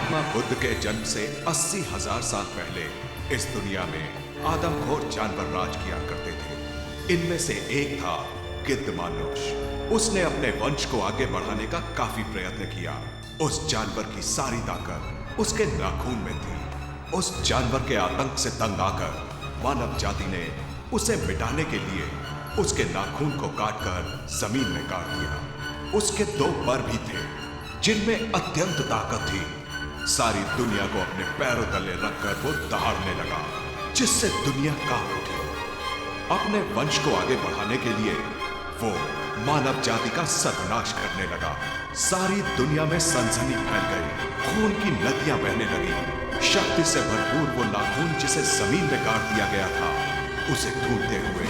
महात्मा बुद्ध के जन्म से 80,000 साल पहले इस दुनिया में आदमखोर जानवर राज किया करते थे। इनमें से एक था गिद्धमानुष। उसने अपने वंश को आगे बढ़ाने का काफी प्रयत्न किया। उस जानवर की सारी ताकत उसके नाखून में थी। उस जानवर के आतंक से तंग आकर मानव जाति ने उसे मिटाने के लिए उसके नाखून को काटकर जमीन में गाड़ दिया। उसके 2 पर भी थे जिनमें अत्यंत ताकत थी। सारी दुनिया को अपने पैरों तले रखकर वो दहाड़ने लगा, जिससे दुनिया कांप उठी। अपने वंश को आगे बढ़ाने के लिए वो मानव जाति का सर्वनाश करने लगा। सारी दुनिया में सनसनी फैल गई, खून की नदियां बहने लगी। शक्ति से भरपूर वो नाखून जिसे जमीन में गाड़ दिया गया था, उसे ढूंढते हुए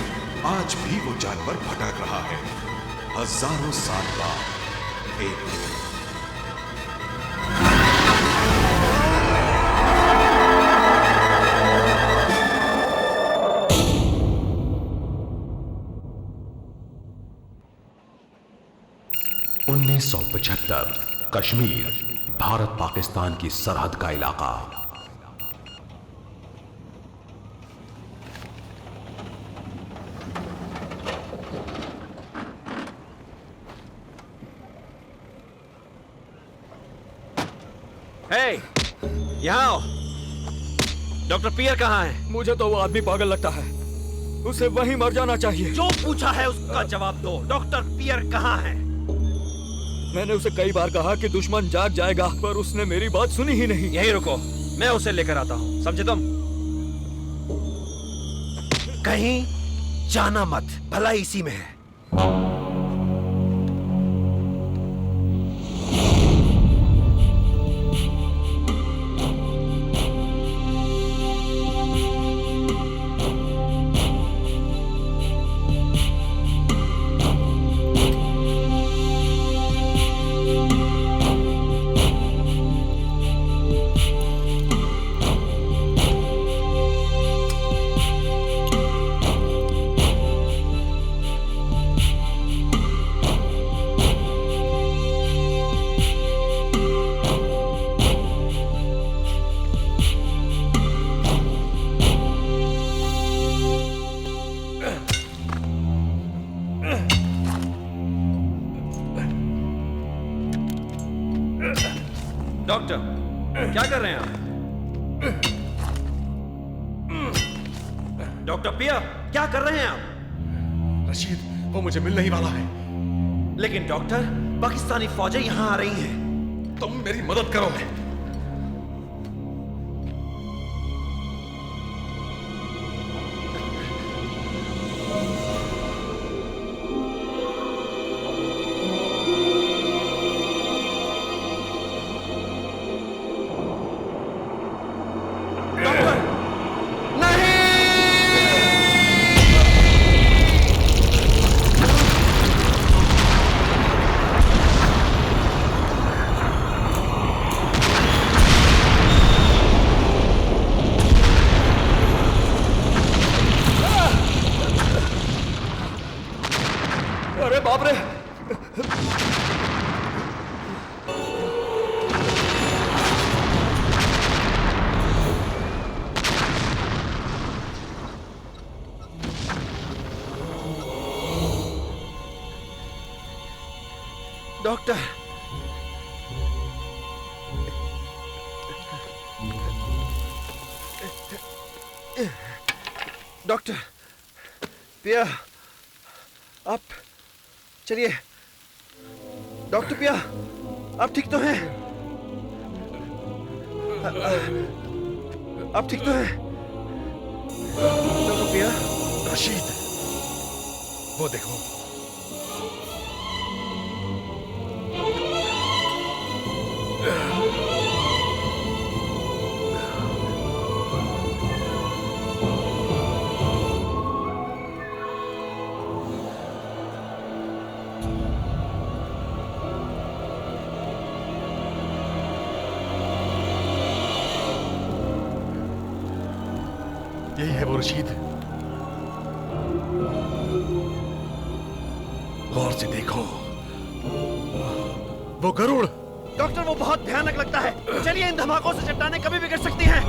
आज भी वो जानवर भटक रहा है, हजारों साल बाद एक दिन। कश्मीर, भारत पाकिस्तान की सरहद का इलाका। हे, यहाँ आओ। डॉक्टर पियर कहाँ है? मुझे तो वो आदमी पागल लगता है, उसे वहीं मर जाना चाहिए। जो पूछा है उसका जवाब दो। डॉक्टर पियर कहाँ है? मैंने उसे कई बार कहा कि दुश्मन जाग जाएगा, पर उसने मेरी बात सुनी ही नहीं। यहीं रुको, मैं उसे लेकर आता हूँ, समझे तुम? कहीं जाना मत, भला इसी में है। डॉक्टर, क्या कर रहे हैं आप? डॉक्टर पियर, क्या कर रहे हैं आप? रशीद, वो मुझे मिलने ही वाला है। लेकिन डॉक्टर, पाकिस्तानी फौजें यहां आ रही हैं। तुम मेरी मदद करो। अरे बाप रे! डॉक्टर, डॉक्टर पिया, आप चलिए। डॉक्टर पिया, आप ठीक तो हैं? आप ठीक तो हैं? डॉक्टर पिया? रशीद, वो देखो। यही है वो रशीद। गौर से देखो, वो गरुड़। डॉक्टर डॉक्टर वो बहुत भयानक लगता है। चलिए, इन धमाकों से चट्टानें कभी भी गिर सकती हैं।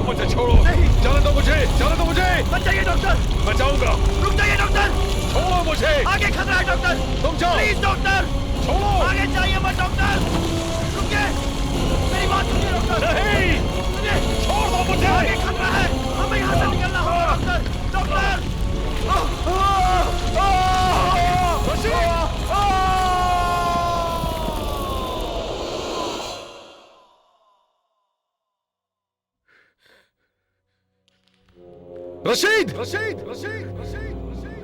मुझे छोड़ो। नहीं। जाने दो मुझे, जाने दो मुझे। बच जाइए डॉक्टर। मैं जाऊंगा। रुक जाइए डॉक्टर। छोड़ो मुझे। आगे खतरा है डॉक्टर। तुम जाओ। Please doctor. छोड़ो। आगे जाइए मत डॉक्टर। रुकिए, मेरी बात सुनिए डॉक्टर। नहीं। सुनिए। छोड़ दो मुझे। आगे खतरा है, हमें यहाँ से निकलना होगा डॉक्टर। डॉक्टर। रशीद, रशीद, रशीद, रशीद, रशीद।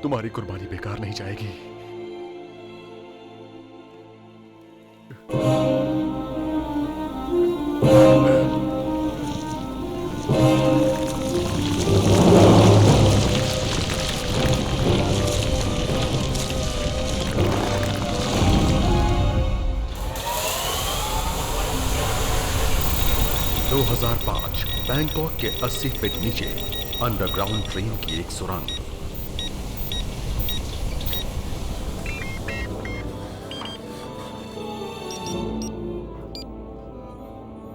'तुम्हारी कुर्बानी बेकार नहीं जाएगी। बैंकॉक के 80 फीट नीचे अंडरग्राउंड ट्रेन की एक सुरंग।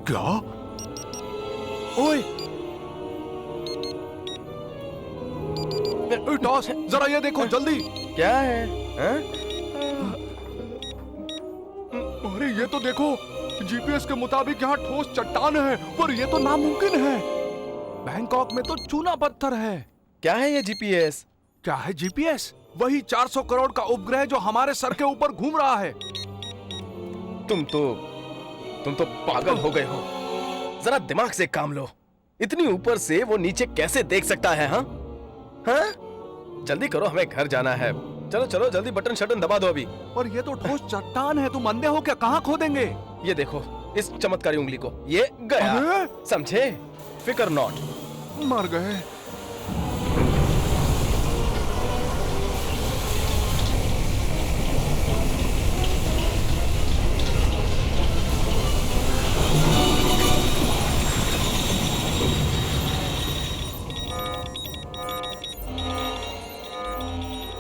क्या? ओए! टॉस, जरा ये देखो जल्दी। क्या है? अरे ये तो देखो, जीपीएस के मुताबिक यहाँ ठोस चट्टान है, पर ये तो नामुमकिन है। बैंकॉक में तो चूना पत्थर है। क्या है ये जीपीएस? क्या है जीपीएस? वही 400 करोड़ का उपग्रह जो हमारे सर के ऊपर घूम रहा है। तुम तो पागल हो गए हो। जरा दिमाग से काम लो। इतनी ऊपर से वो नीचे कैसे देख सकता है? हाँ? जल्दी करो, हमें घर जाना है। चलो चलो जल्दी बटन शटन दबा दो अभी। और ये तो ठोस चट्टान है, तुम अंधे हो क्या? कहाँ खोदेंगे? ये देखो इस चमत्कारी उंगली को, ये गया। समझे? फिकर नॉट। मर गए।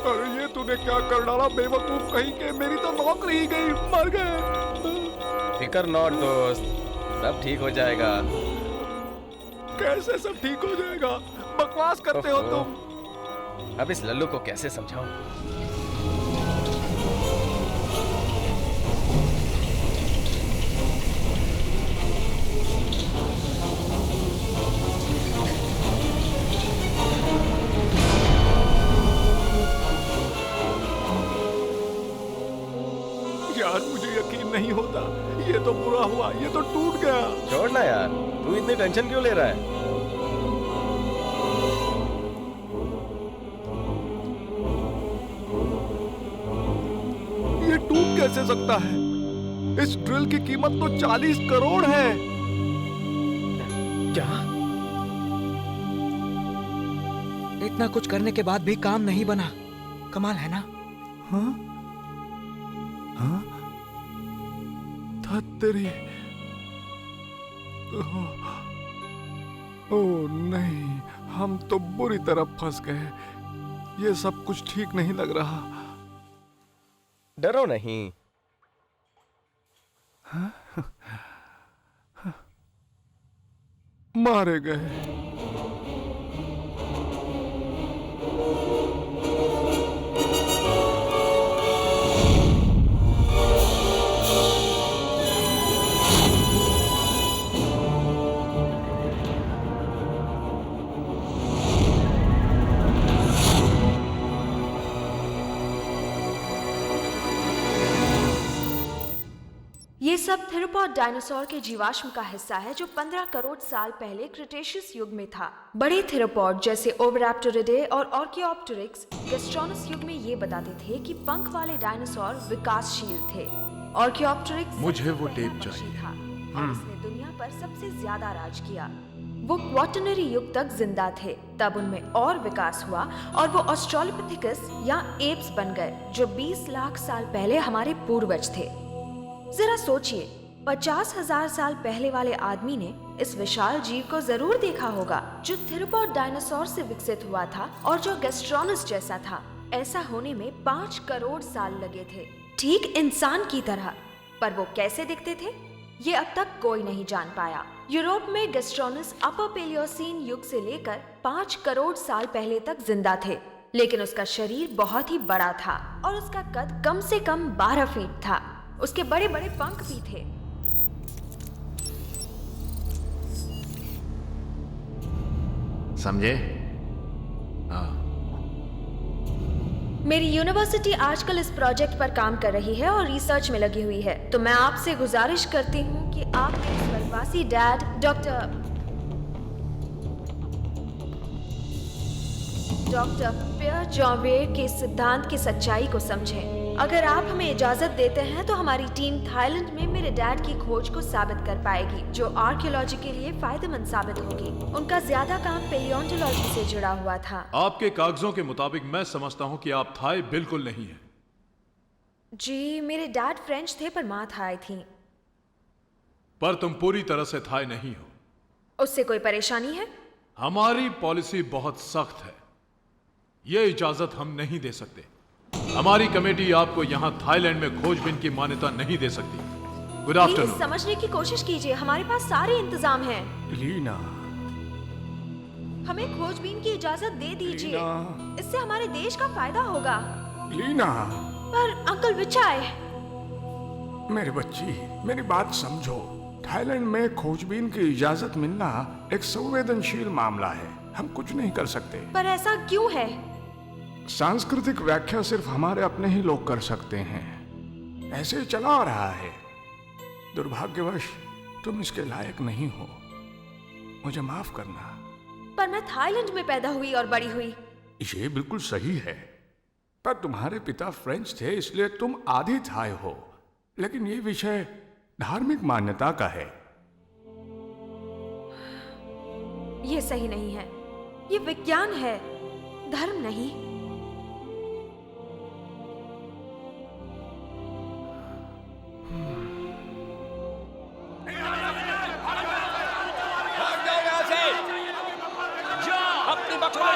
अरे ये तूने क्या कर डाला बेवकूफ कहीं के, मेरी तो नौकरी ही गई, मर गए। फिकर नॉट दोस्त, सब ठीक हो जाएगा। कैसे सब ठीक हो जाएगा? बकवास करते हो तुम। अब इस लल्लू को कैसे समझाऊं? यार मुझे यकीन नहीं होता, ये तो बुरा हुआ, ये तो टूट गया। छोड़ ना यार, तू इतनी टेंशन क्यों ले रहा है? ये टूट कैसे सकता है? इस ड्रिल की कीमत तो 40 करोड़ है। क्या? इतना कुछ करने के बाद भी काम नहीं बना। कमाल है ना? हाँ? हाँ? तेरी ओह नहीं, हम तो बुरी तरह फंस गए। ये सब कुछ ठीक नहीं लग रहा। डरो नहीं। मारे गए। ये सब सब थिरोपॉड डायनासोर के जीवाश्म का हिस्सा है जो 15 करोड़ साल पहले क्रिटेशियस युग में था। बड़े थिरोपॉड जैसे ओविराप्टोरिडे और ऑर्कियोप्टेरिक्स गैस्ट्रोनस युग में ये बताते थे कि पंख वाले डायनासोर विकासशील थे। ऑर्कियोप्टेरिक्स मुझे वो टेप मनुष्य था और उसने दुनिया पर सबसे ज्यादा राज किया। वो क्वाटरनरी युग तक जिंदा थे, तब उनमें और विकास हुआ और वो ऑस्ट्रेलोपिथेकस या एप्स बन गए जो 20 लाख साल पहले हमारे पूर्वज थे। जरा सोचिए, 50,000 साल पहले वाले आदमी ने इस विशाल जीव को जरूर देखा होगा जो थिरोपॉड डायनासोर से विकसित हुआ था और जो गैस्ट्रोनस जैसा था। ऐसा होने में 5 करोड़ साल लगे थे, ठीक इंसान की तरह। पर वो कैसे दिखते थे ये अब तक कोई नहीं जान पाया। यूरोप में गैस्ट्रोनस अपर पेलियोसीन युग से लेकर 5 करोड़ साल पहले तक जिंदा थे, लेकिन उसका शरीर बहुत ही बड़ा था और उसका कद कम से कम 12 फीट था। उसके बड़े बड़े पंख भी थे। समझे? मेरी यूनिवर्सिटी आजकल इस प्रोजेक्ट पर काम कर रही है और रिसर्च में लगी हुई है, तो मैं आपसे गुजारिश करती हूँ कि आप मेरे स्वर्गवासी डैड डॉक्टर पियर जॉवेर के सिद्धांत की सच्चाई को समझें। अगर आप हमें इजाजत देते हैं तो हमारी टीम थाईलैंड में मेरे डैड की खोज को साबित कर पाएगी, जो आर्कियोलॉजी के लिए फायदेमंद साबित होगी। उनका ज्यादा काम पेलियोंटोलॉजी से जुड़ा हुआ था। आपके कागजों के मुताबिक मैं समझता हूँ कि आप थाई बिल्कुल नहीं हैं। जी, मेरे डैड फ्रेंच थे पर माँ थाई थी। पर तुम पूरी तरह से थाई नहीं हो। उससे कोई परेशानी है? हमारी पॉलिसी बहुत सख्त है, ये इजाजत हम नहीं दे सकते। हमारी कमेटी आपको यहाँ थाईलैंड में खोजबीन की मान्यता नहीं दे सकती। Good afternoon. समझने की कोशिश कीजिए, हमारे पास सारे इंतजाम हैं। लीना, हमें खोजबीन की इजाजत दे दीजिए, इससे हमारे देश का फायदा होगा। लीना। पर अंकल विचाय, मेरी बच्ची, मेरी बात समझो। थाईलैंड में खोजबीन की इजाजत मिलना एक संवेदनशील मामला है, हम कुछ नहीं कर सकते। पर ऐसा क्यों है? सांस्कृतिक व्याख्या सिर्फ हमारे अपने ही लोग कर सकते हैं। ऐसे ही चला आ रहा है। दुर्भाग्यवश तुम इसके लायक नहीं हो, मुझे माफ करना। पर मैं थाईलैंड में पैदा हुई और बड़ी हुई। ये बिल्कुल सही है, पर तुम्हारे पिता फ्रेंच थे इसलिए तुम आधी थाई हो। लेकिन ये विषय धार्मिक मान्यता का है। ये सही नहीं है, ये विज्ञान है, धर्म नहीं।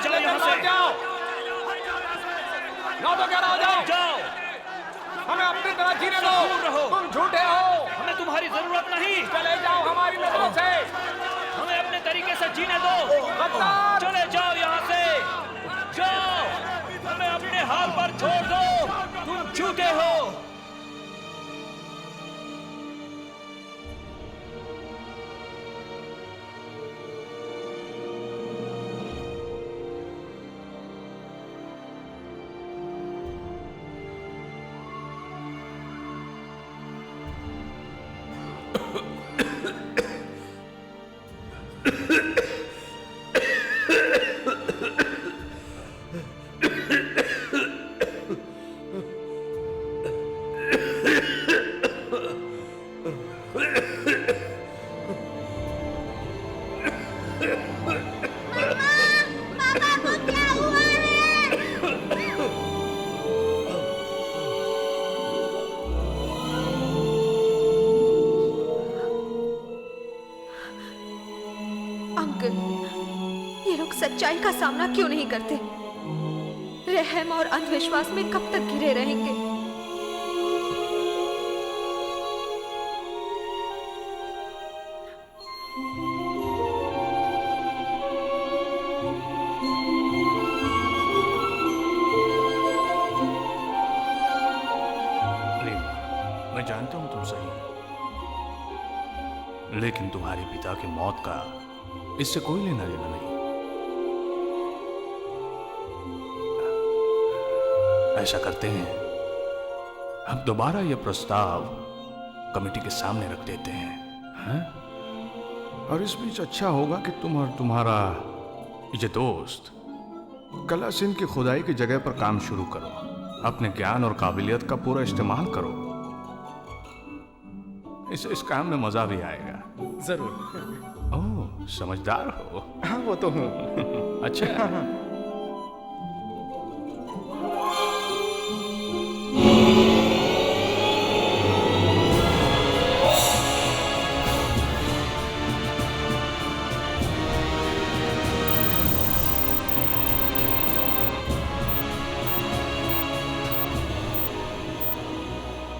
चलो यहाँ से। जाओ, जाओ, हमें अपनी तरह जीने दो। दूर रहो। तुम झूठे हो, हमें तुम्हारी जरूरत नहीं। चले जाओ हमारी नजरों से। हमें अपने तरीके से जीने दो। गद्दार! चले जाओ यहाँ से, जाओ, हमें अपने हाल पर छोड़ दो। तुम झूठे हो। अंकल, ये लोग सच्चाई का सामना क्यों नहीं करते? रहम और अंधविश्वास में कब तक घिरे रहेंगे? मैं जानता हूं तुम सही हो, लेकिन तुम्हारे पिता की मौत का इससे कोई लेना देना नहीं। ऐसा करते हैं, हम दोबारा यह प्रस्ताव कमेटी के सामने रख देते हैं, हैं? और इस बीच अच्छा होगा कि तुम और तुम्हारा ये दोस्त कला सिंह की खुदाई की जगह पर काम शुरू करो। अपने ज्ञान और काबिलियत का पूरा इस्तेमाल करो। इससे इस काम में मजा भी आएगा। जरूर। ओह, समझदार हो। हाँ, वो तो हूँ। अच्छा।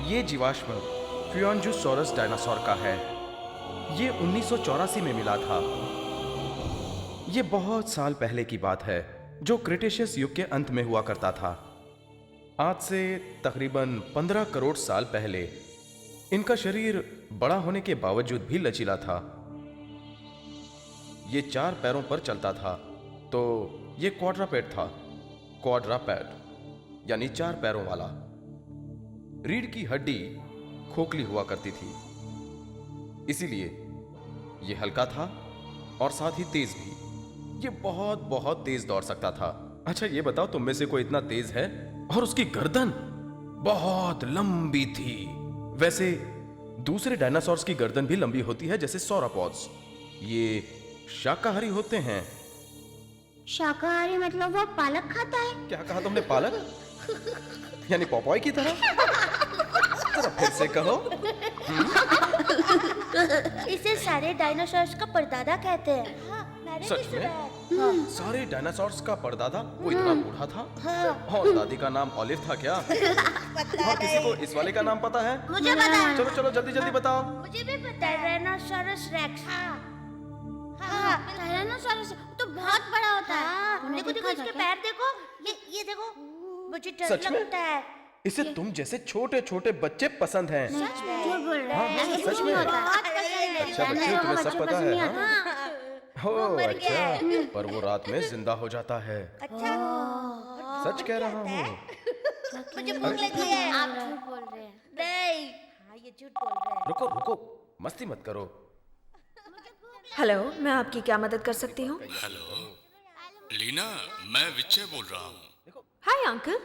ये जीवाश्म फ्यूऑन्जुसॉरस डायनासोर का है। ये 1984 में मिला था। ये बहुत साल पहले की बात है, जो क्रिटेशियस युग के अंत में हुआ करता था। आज से तकरीबन 15 करोड़ साल पहले इनका शरीर बड़ा होने के बावजूद भी लचीला था। ये 4 पैरों पर चलता था, तो ये क्वाड्रापेड था। क्वाड्रापेड यानी 4 पैरों वाला। रीढ़ की हड्डी खोखली हुआ करती थी, इसीलिए ये हल्का था और साथ ही तेज भी। ये बहुत बहुत तेज दौड़ सकता था। अच्छा ये बताओ, तुम में से कोई इतना तेज है? और उसकी गर्दन बहुत लंबी थी। वैसे दूसरे डायनासोर्स की गर्दन भी लंबी होती है, जैसे सौरोपॉड्स। ये शाकाहारी होते हैं। शाकाहारी मतलब वो पालक खाता है? क्या कहा तुमने? पालक यानी पॉपॉय की तरह? जरा फिर से कहो। इसे सारे डायनासोर्स का परदादा कहते हैं। सच में? सारे डायनासोर्स का परदादा? वो इतना बूढ़ा था? और दादी का नाम ऑलिव था क्या? और किसी को इस वाले का नाम पता है? मुझे पता है। चलो चलो जल्दी जल्दी बताओ। मुझे भी पता है। Tyrannosaurus racks. हाँ, टायरानोसॉरस तो बहुत बड़ा होता है। देखो देखो, इसके पैर देखो। ये देखो, मुझे डर लगता है। इसे तुम जैसे छोटे छोटे बच्चे पसंद हैं। सच में? झूठ बोल रहे हैं। हाँ, सच में। अच्छा बच्चे, तुम्हें सब पता है? ओह अच्छा, पर वो रात में जिंदा हो जाता है। अच्छा, सच कह रहा हूँ। मुझे भूख लगी है। आप झूठ बोल रहे हैं। नहीं, हाँ ये झूठ बोल रहे हैं। रुको रुको, मस्ती मत करो। हेलो, मैं आपकी क्या मदद कर सकती हूँ? हेलो लीना, मैं विजय बोल रहा हूँ। Hi uncle.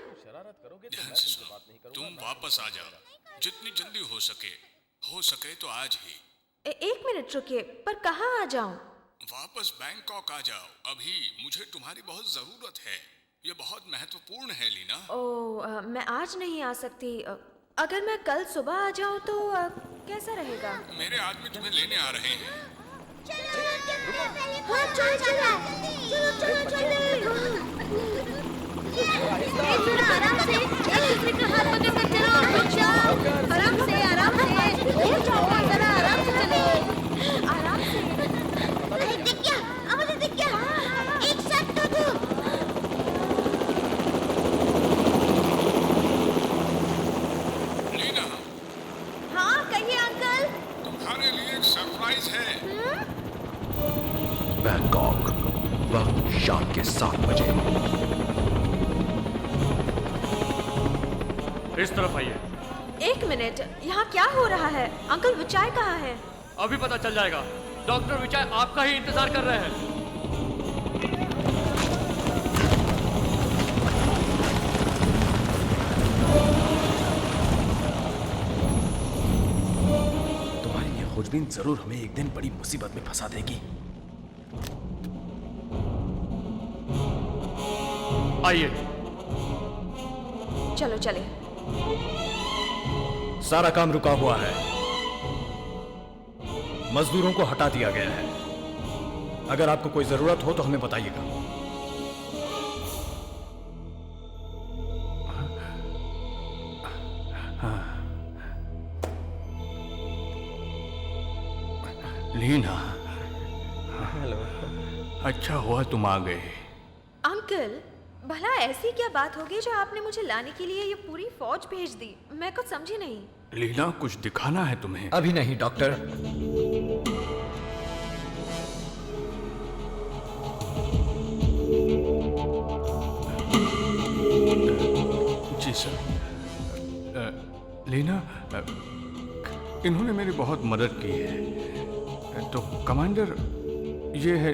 ध्यान से सुनो, तुम वापस आ जाओ जितनी जल्दी हो सके तो आज ही। एक मिनट रुकिए, पर कहाँ आ जाऊँ? वापस बैंकॉक आ जाओ अभी। मुझे तुम्हारी बहुत जरूरत है। ये बहुत महत्वपूर्ण है लीना। ओह, मैं आज नहीं आ सकती। अगर मैं कल सुबह आ जाऊँ तो कैसा रहेगा? मेरे आदमी तुम्हें लेने आ रहे हैं। हाँ, चलो चलो चलो चलो चलो। आराम से, एक दूसरे का हाथ पकड़ कर चलो। रुक जाओ, आराम से आराम से। रुक जाओ, जरा आराम से चलो। आराम से। दिख गया, मुझे दिख गया। एक साथ तो दो। लीना। हाँ कहिए अंकल। तुम्हारे लिए एक सरप्राइज है। बैंकॉक, वक्त शाम के 7 बजे। इस तरफ आइए। एक मिनट, यहाँ क्या हो रहा है? अंकल विचाय कहाँ है? अभी पता चल जाएगा। डॉक्टर विचाय आपका ही इंतजार कर रहे हैं। तुम्हारी ये खोजबीन जरूर हमें एक दिन बड़ी मुसीबत में फंसा देगी। आइए। चलो चले। सारा काम रुका हुआ है। मजदूरों को हटा दिया गया है। अगर आपको कोई जरूरत हो तो हमें बताइएगा। लीना। हेलो। अच्छा हुआ तुम आ गए। अंकल, भला ऐसी क्या बात होगी जो आपने मुझे लाने के लिए ये पूरी फौज भेज दी? मैं कुछ समझी नहीं। लीना, कुछ दिखाना है तुम्हें? अभी नहीं डॉक्टर। जी सर। लीना, इन्होंने मेरी बहुत मदद की है। तो कमांडर, ये है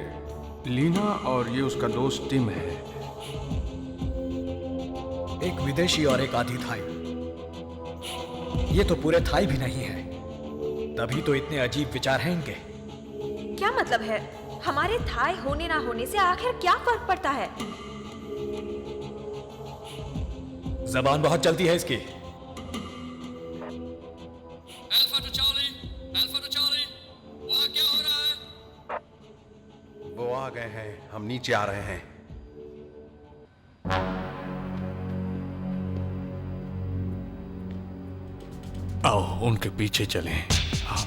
लीना और ये उसका दोस्त टिम है। एक विदेशी और एक आधी थाई। ये तो पूरे थाई भी नहीं है, तभी तो इतने अजीब विचार हैं इनके। क्या मतलब है? हमारे थाई होने ना होने से आखिर क्या फर्क पड़ता है? जबान बहुत चलती है इसकी। वहाँ क्या हो रहा है? वो आ गए हैं, हम नीचे आ रहे हैं। आओ उनके पीछे चलें। हाँ।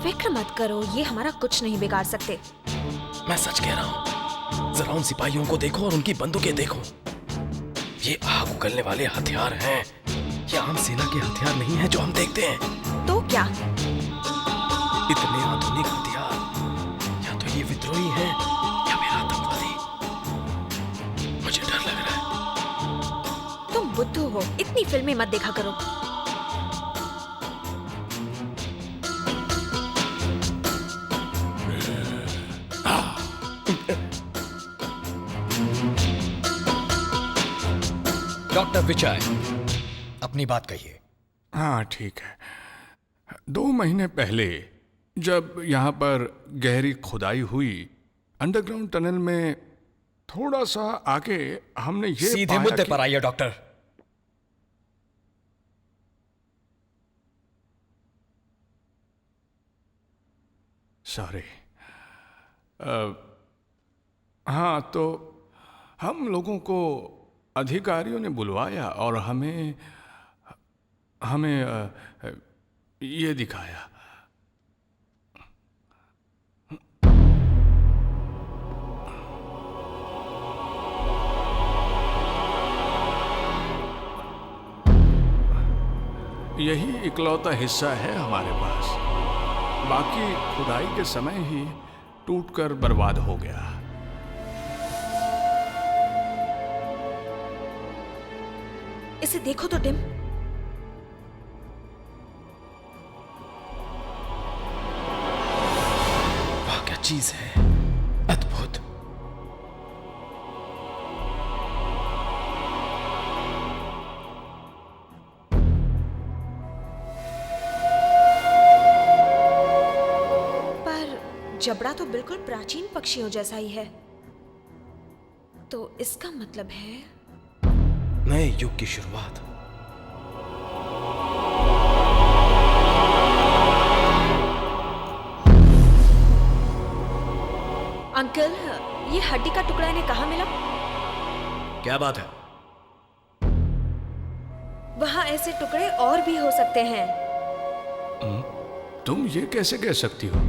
फिक्र मत करो, ये हमारा कुछ नहीं बिगाड़ सकते। मैं सच कह रहा हूँ, जरा उन सिपाहियों को देखो और उनकी बंदूकें देखो। ये आग उगलने वाले हथियार हैं। ये आम सेना के हथियार नहीं हैं जो हम देखते हैं। तो क्या? इतने आधुनिक हथियार, या तो ये विद्रोही हैं या फिर आतंकवादी। मुझे डर लग रहा है। तुम बुद्धू हो, इतनी फिल्में मत देखा करो। डॉक्टर विजय, अपनी बात कहिए। हाँ ठीक है। 2 महीने पहले जब यहाँ पर गहरी खुदाई हुई, अंडरग्राउंड टनल में थोड़ा सा आगे हमने ये सीधे मुद्दे पर आइए डॉक्टर। सॉरी। हाँ, तो हम लोगों को अधिकारियों ने बुलवाया और हमें ये दिखाया। यही इकलौता हिस्सा है हमारे पास। बाकी खुदाई के समय ही टूटकर बर्बाद हो गया। इसे देखो तो टिम। वाह क्या चीज है, अद्भुत। पर जबड़ा तो बिल्कुल प्राचीन पक्षियों जैसा ही है, तो इसका मतलब है नए युग की शुरुआत। अंकल, ये हड्डी का टुकड़ा इन्हें कहाँ मिला? क्या बात है? वहाँ ऐसे टुकड़े और भी हो सकते हैं। तुम ये कैसे कह सकती हो?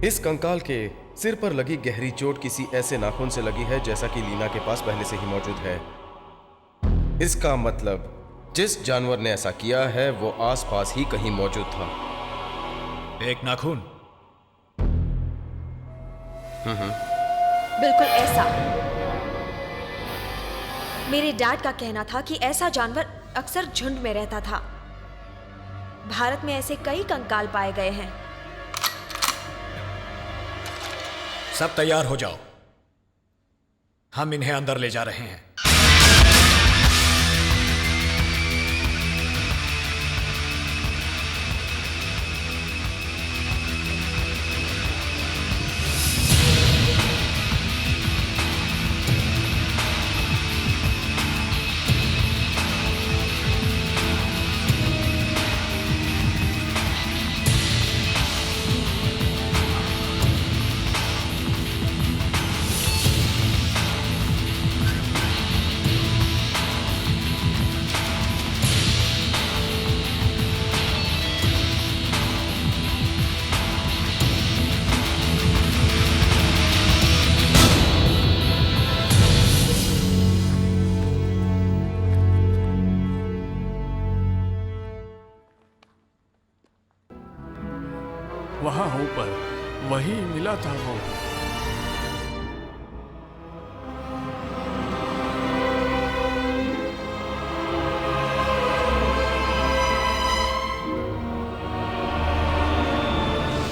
इस कंकाल के सिर पर लगी गहरी चोट किसी ऐसे नाखून से लगी है जैसा कि लीना के पास पहले से ही मौजूद है। इसका मतलब जिस जानवर ने ऐसा किया है वो आसपास ही कहीं मौजूद था। एक नाखून? बिल्कुल ऐसा। मेरे डैड का कहना था कि ऐसा जानवर अक्सर झुंड में रहता था। भारत में ऐसे कई कंकाल पाए गए हैं। सब तैयार हो जाओ, हम इन्हें अंदर ले जा रहे हैं। ऊपर, वही मिला था वो।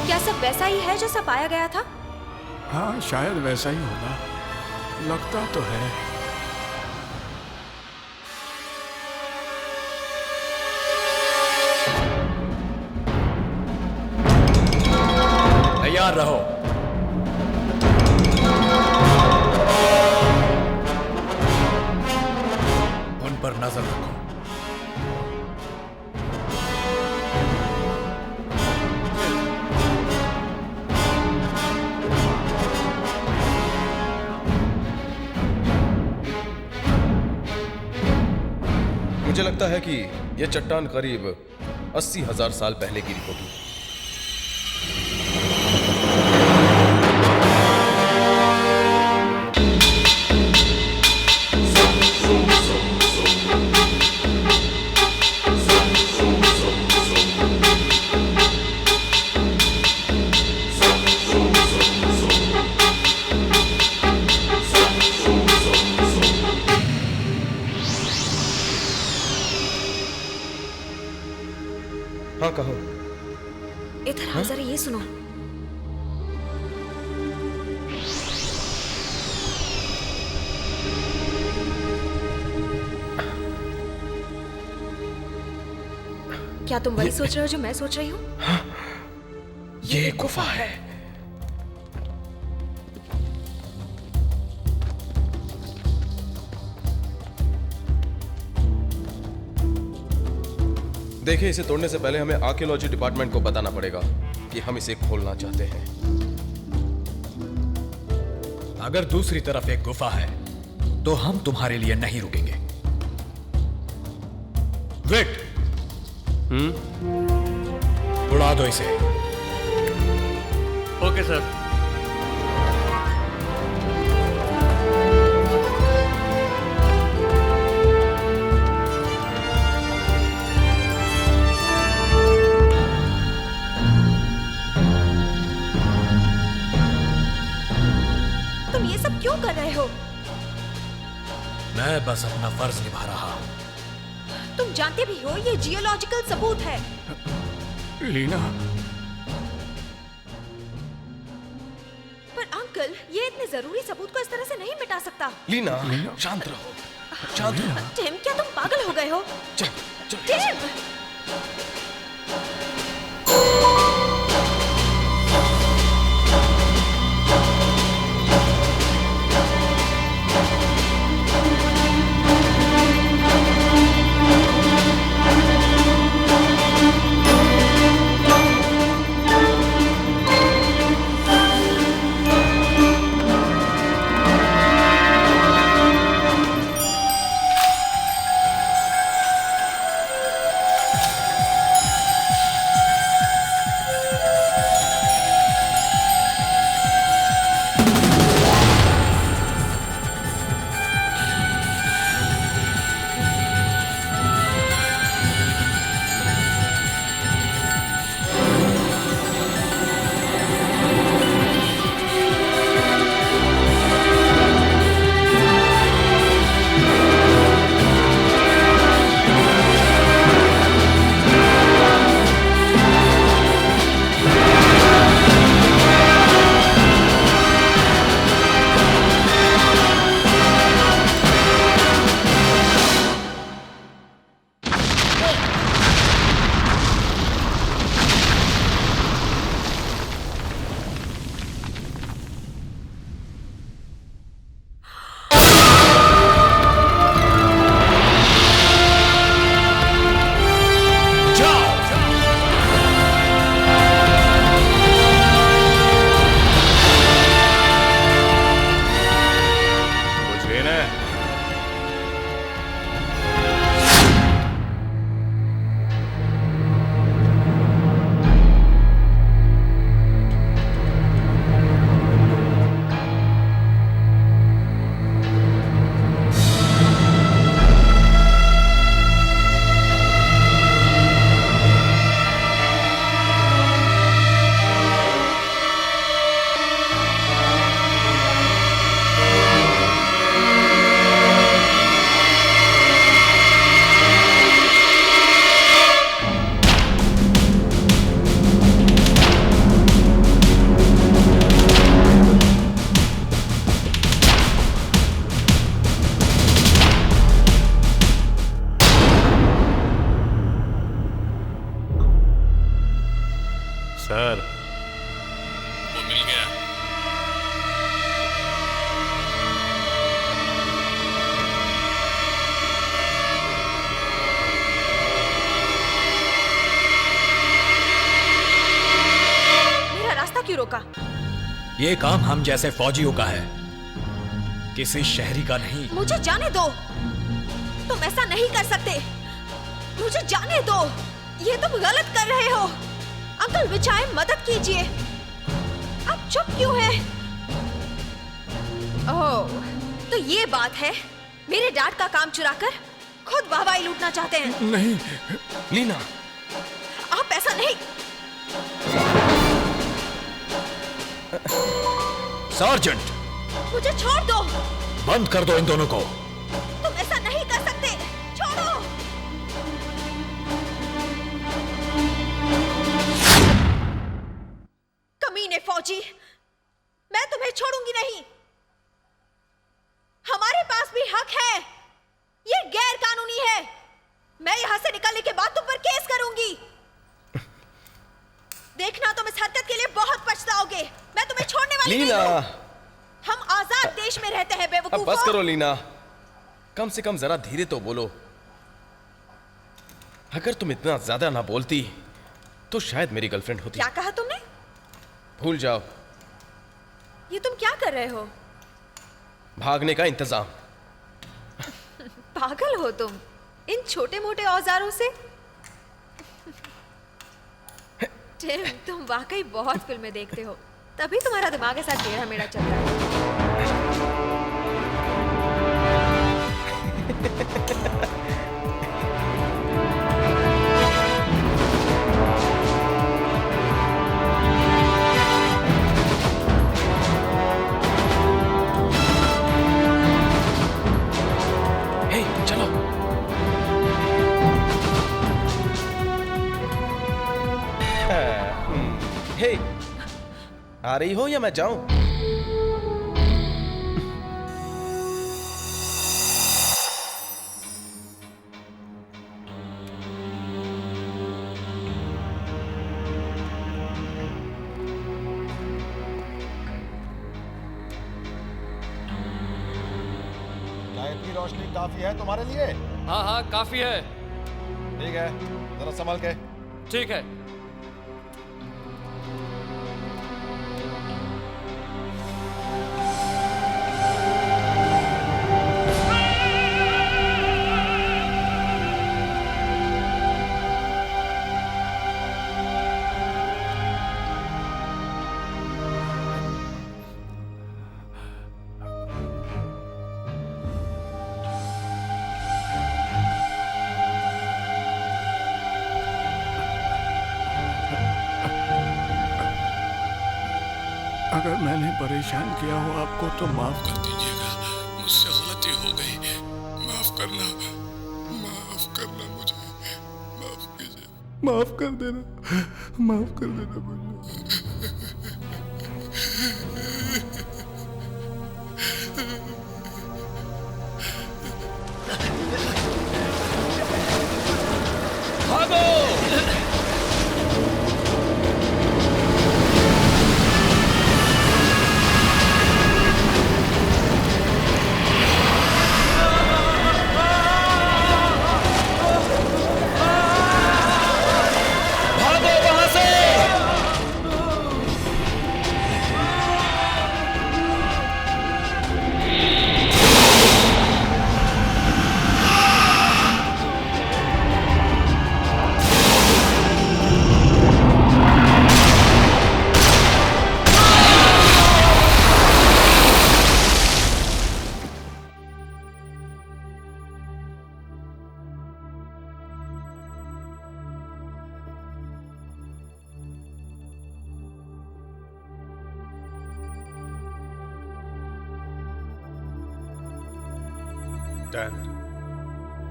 क्या सब वैसा ही है जैसा पाया गया था? हाँ, शायद वैसा ही होगा, लगता तो है। तैयार रहो। उन पर नजर रखो। मुझे लगता है कि यह चट्टान करीब 80,000 साल पहले गिरी होगी। हाँ, कहो। इधर आओ, जरा ये सुनो। क्या तुम वही सोच रहे हो जो मैं सोच रही हूँ? ये गुफा है। देखिए, इसे तोड़ने से पहले हमें आर्कियोलॉजी डिपार्टमेंट को बताना पड़ेगा कि हम इसे खोलना चाहते हैं। अगर दूसरी तरफ एक गुफा है तो हम तुम्हारे लिए नहीं रुकेंगे। वेट। उड़ा दो इसे। Okay sir. तुम ये सब क्यों कर रहे हो? मैं बस अपना फर्ज निभा रहा हूं। तुम जानते भी हो ये जियोलॉजिकल सबूत है। लीना, पर अंकल, ये इतने जरूरी सबूत को इस तरह से नहीं मिटा सकता। लीना, शांत रहो, शांत रहो। टिम, क्या तुम पागल हो गए हो? चल, टिम! रोका? ये काम हम जैसे फौजियों का है, किसी शहरी का नहीं। मुझे जाने दो, तुम ऐसा नहीं कर सकते। मुझे जाने दो, ये तुम गलत कर रहे हो। अंकल विचाय, मदद कीजिए। आप चुप क्यों हैं? ओह, तो ये बात है, मेरे डैड का काम चुराकर खुद वाहवाही लूटना चाहते हैं। नहीं लीना, आप ऐसा नहीं। सार्जेंट, मुझे छोड़ दो। बंद कर दो इन दोनों को। तुम ऐसा नहीं कर सकते, छोड़ो। कमीने फौजी, मैं तुम्हें छोड़ूंगी नहीं। हमारे पास भी हक है। ये गैर कानूनी है। मैं यहां से निकलने के बाद तुम पर केस करूंगी। देखना, तुम इस हरकत के लिए बहुत पछताओगे। मैं तुम्हें छोड़ने वाली नहीं लीना, हूं। हम आजाद देश में रहते हैं अब बेवकूफों। बस करो लीना, कम से कम जरा धीरे तो बोलो। अगर तुम इतना ज्यादा ना बोलती तो शायद मेरी गर्लफ्रेंड होती। क्या कहा तुमने? भूल जाओ। ये तुम क्या कर रहे हो? भागने का इंतजाम। पागल हो तुम, इन छोटे मोटे औजारों से? टिम, तुम वाकई बहुत फिल्में देखते हो, तभी तुम्हारा दिमाग के साथ टेढ़ा मेढ़ा चलता है। हे, चलो। हे, आ रही हो या मैं जाऊं? क्या इतनी रोशनी काफी है तुम्हारे लिए? हाँ हाँ, काफी है। ठीक है, जरा संभल के। ठीक है। अगर मैंने परेशान किया हो आपको तो माफ कर दीजिएगा, मुझसे गलती हो गई। माफ करना, माफ करना मुझे, माफ कीजिए। माफ कर देना, माफ कर देना मुझे। भागो! डैन,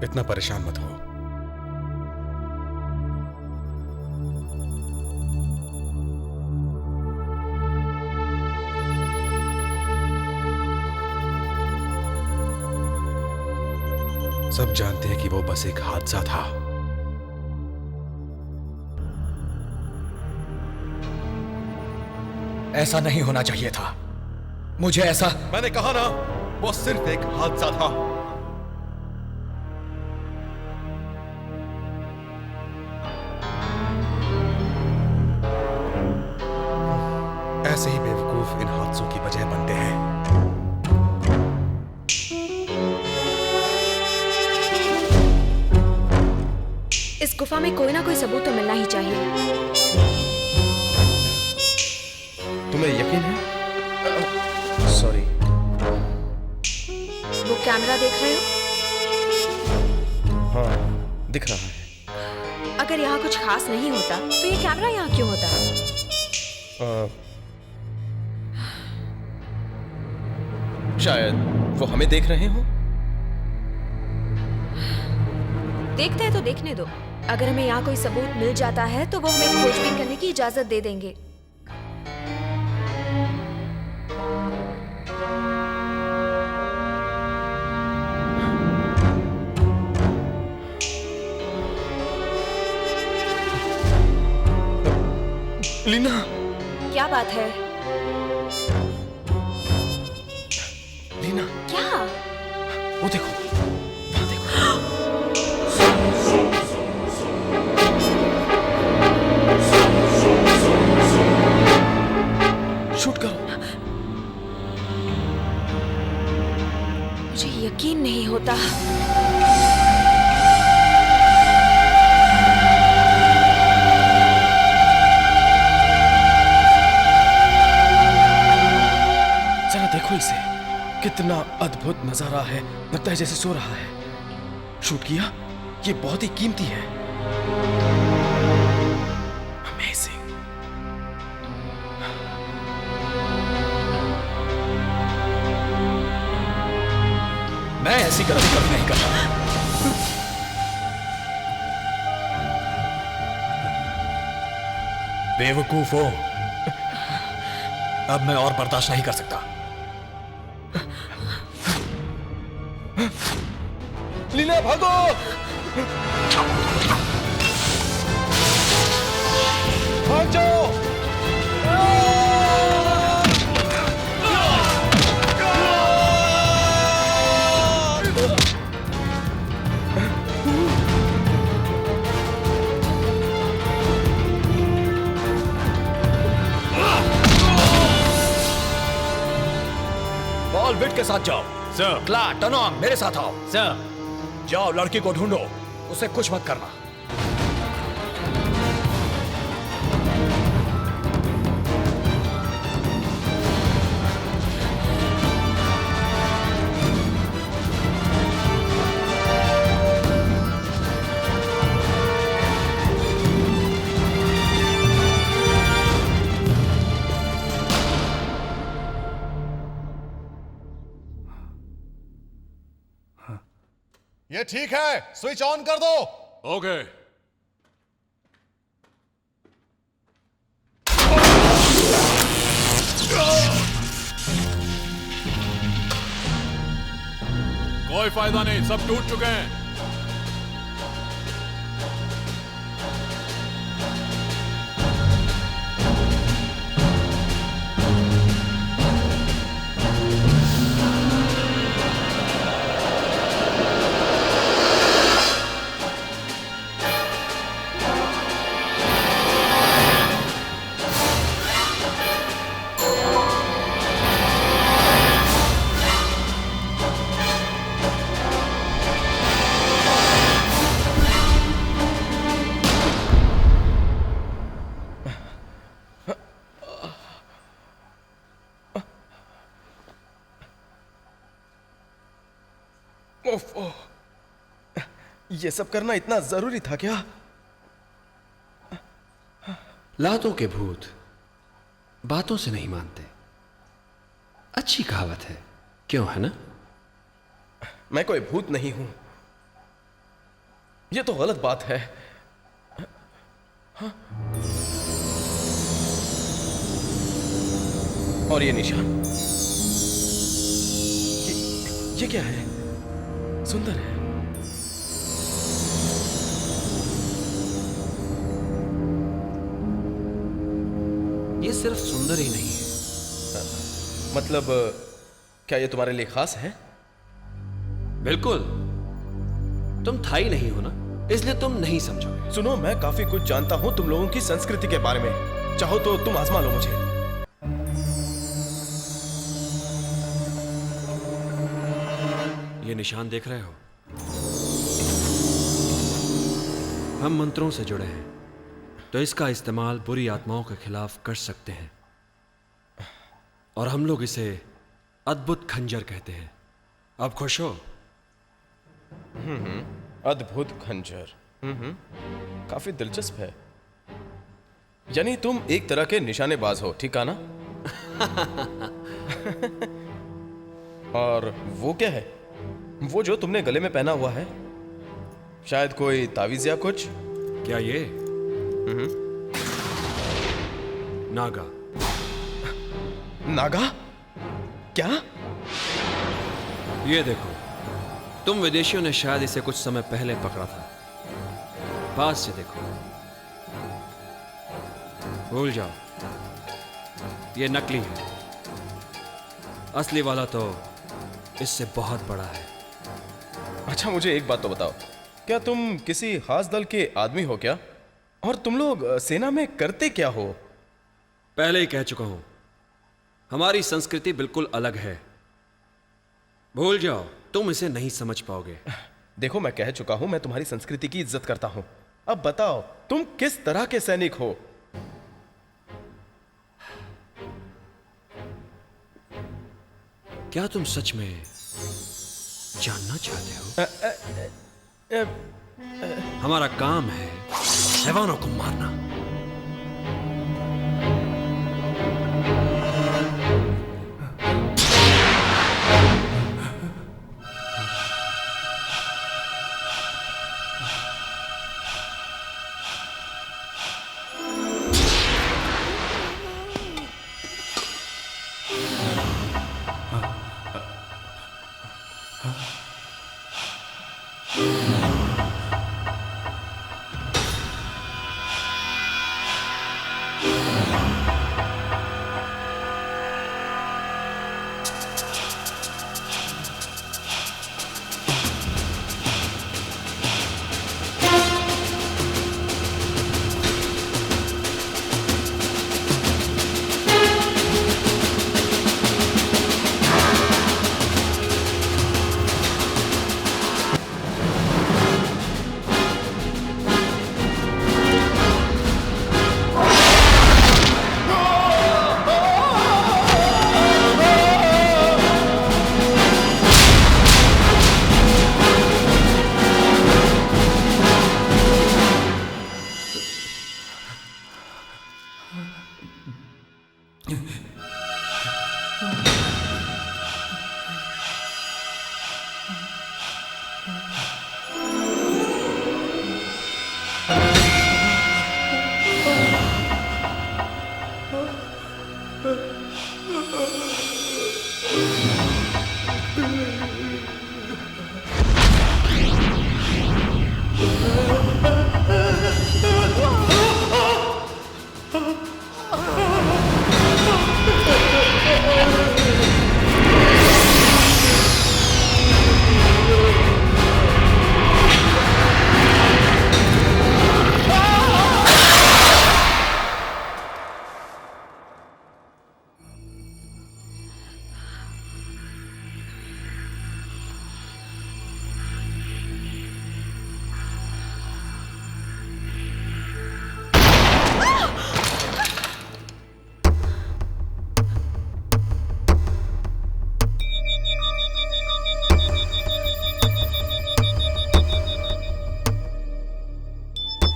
इतना परेशान मत हो। सब जानते हैं कि वो बस एक हादसा था। ऐसा नहीं होना चाहिए था। मुझे ऐसा... मैंने कहा ना, वो सिर्फ एक हादसा था। गुफा में कोई ना कोई सबूत तो मिलना ही चाहिए। तुम्हें यकीन है? सॉरी। वो कैमरा देख रहे हो? हाँ, दिख रहा है। अगर यहाँ कुछ खास नहीं होता तो ये कैमरा यहाँ क्यों होता? शायद वो हमें देख रहे हो। देखते हैं तो देखने दो। अगर हमें यहाँ कोई सबूत मिल जाता है तो वो हमें खोजबीन करने की इजाजत दे देंगे। लीना, क्या बात है? लीना, क्या? वो देखो, वहां देखो। शूट करो। मुझे यकीन नहीं होता। देखो इसे, कितना अद्भुत नजारा है। लगता है जैसे सो रहा है। शूट किया? ये बहुत ही कीमती है। अमेजिंग। मैं ऐसी गलती कभी नहीं करता। बेवकूफ हो। अब मैं और बर्दाश्त नहीं कर सकता। लीना, भागो! भाग जाओ! बॉल बिट के साथ जाओ। सर। क्ला, टनोंग, मेरे साथ आओ। सर। जाओ, लड़की को ढूंढो। उसे कुछ मत करना। ये ठीक है, स्विच ऑन कर दो। ओके। कोई फायदा नहीं, सब टूट चुके हैं। ये सब करना इतना जरूरी था क्या? लातों के भूत बातों से नहीं मानते। अच्छी कहावत है, क्यों है ना? मैं कोई भूत नहीं हूं। ये तो गलत बात है। हाँ? और ये निशान, ये क्या है? सुंदर है। ये सिर्फ सुंदर ही नहीं है। मतलब क्या ये तुम्हारे लिए खास है? बिल्कुल। तुम थाई नहीं हो ना, इसलिए तुम नहीं समझोगे। सुनो, मैं काफी कुछ जानता हूं तुम लोगों की संस्कृति के बारे में। चाहो तो तुम आजमा लो मुझे। ये निशान देख रहे हो? हम मंत्रों से जुड़े हैं, तो इसका इस्तेमाल बुरी आत्माओं के खिलाफ कर सकते हैं, और हम लोग इसे अद्भुत खंजर कहते हैं। अब खुश हो? अद्भुत खंजर। काफी दिलचस्प है। यानी तुम एक तरह के निशानेबाज हो, ठीक है ना? और वो क्या है, वो जो तुमने गले में पहना हुआ है? शायद कोई तावीज या कुछ? क्या ये? नागा। नागा? क्या? ये देखो, तुम विदेशियों ने शायद इसे कुछ समय पहले पकड़ा था। पास से देखो। भूल जाओ, ये नकली है। असली वाला तो इससे बहुत बड़ा है। अच्छा, मुझे एक बात तो बताओ, क्या तुम किसी खास दल के आदमी हो क्या? और तुम लोग सेना में करते क्या हो? पहले ही कह चुका हूं, हमारी संस्कृति बिल्कुल अलग है। भूल जाओ, तुम इसे नहीं समझ पाओगे। देखो, मैं कह चुका हूं, मैं तुम्हारी संस्कृति की इज्जत करता हूं। अब बताओ, तुम किस तरह के सैनिक हो? क्या तुम सच में जानना चाहते हो? हमारा काम है हैवानों को मारना।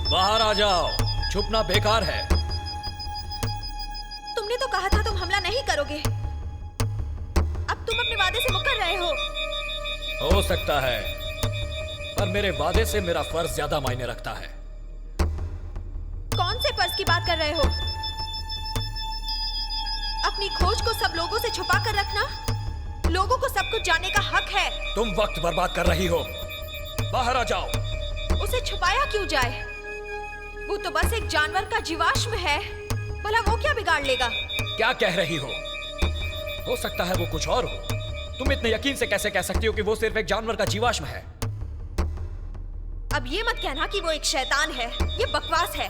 बाहर आ जाओ, छुपना बेकार है। तुमने तो कहा था तुम हमला नहीं करोगे। अब तुम अपने वादे से मुकर रहे हो। हो सकता है, पर मेरे वादे से मेरा फर्ज ज्यादा मायने रखता है। कौन से फर्ज की बात कर रहे हो? अपनी खोज को सब लोगों से छुपा कर रखना? लोगों को सब कुछ जानने का हक है। तुम वक्त बर्बाद कर रही हो। बाहर आ जाओ। उसे छुपाया क्यों जाए? वो तो बस एक जानवर का जीवाश्म है। भला वो क्या बिगाड़ लेगा? क्या कह रही हो सकता है वो कुछ और हो। तुम इतने यकीन से कैसे कह सकती हो कि वो सिर्फ एक जानवर का जीवाश्म है? अब ये मत कहना कि वो एक शैतान है। ये बकवास है,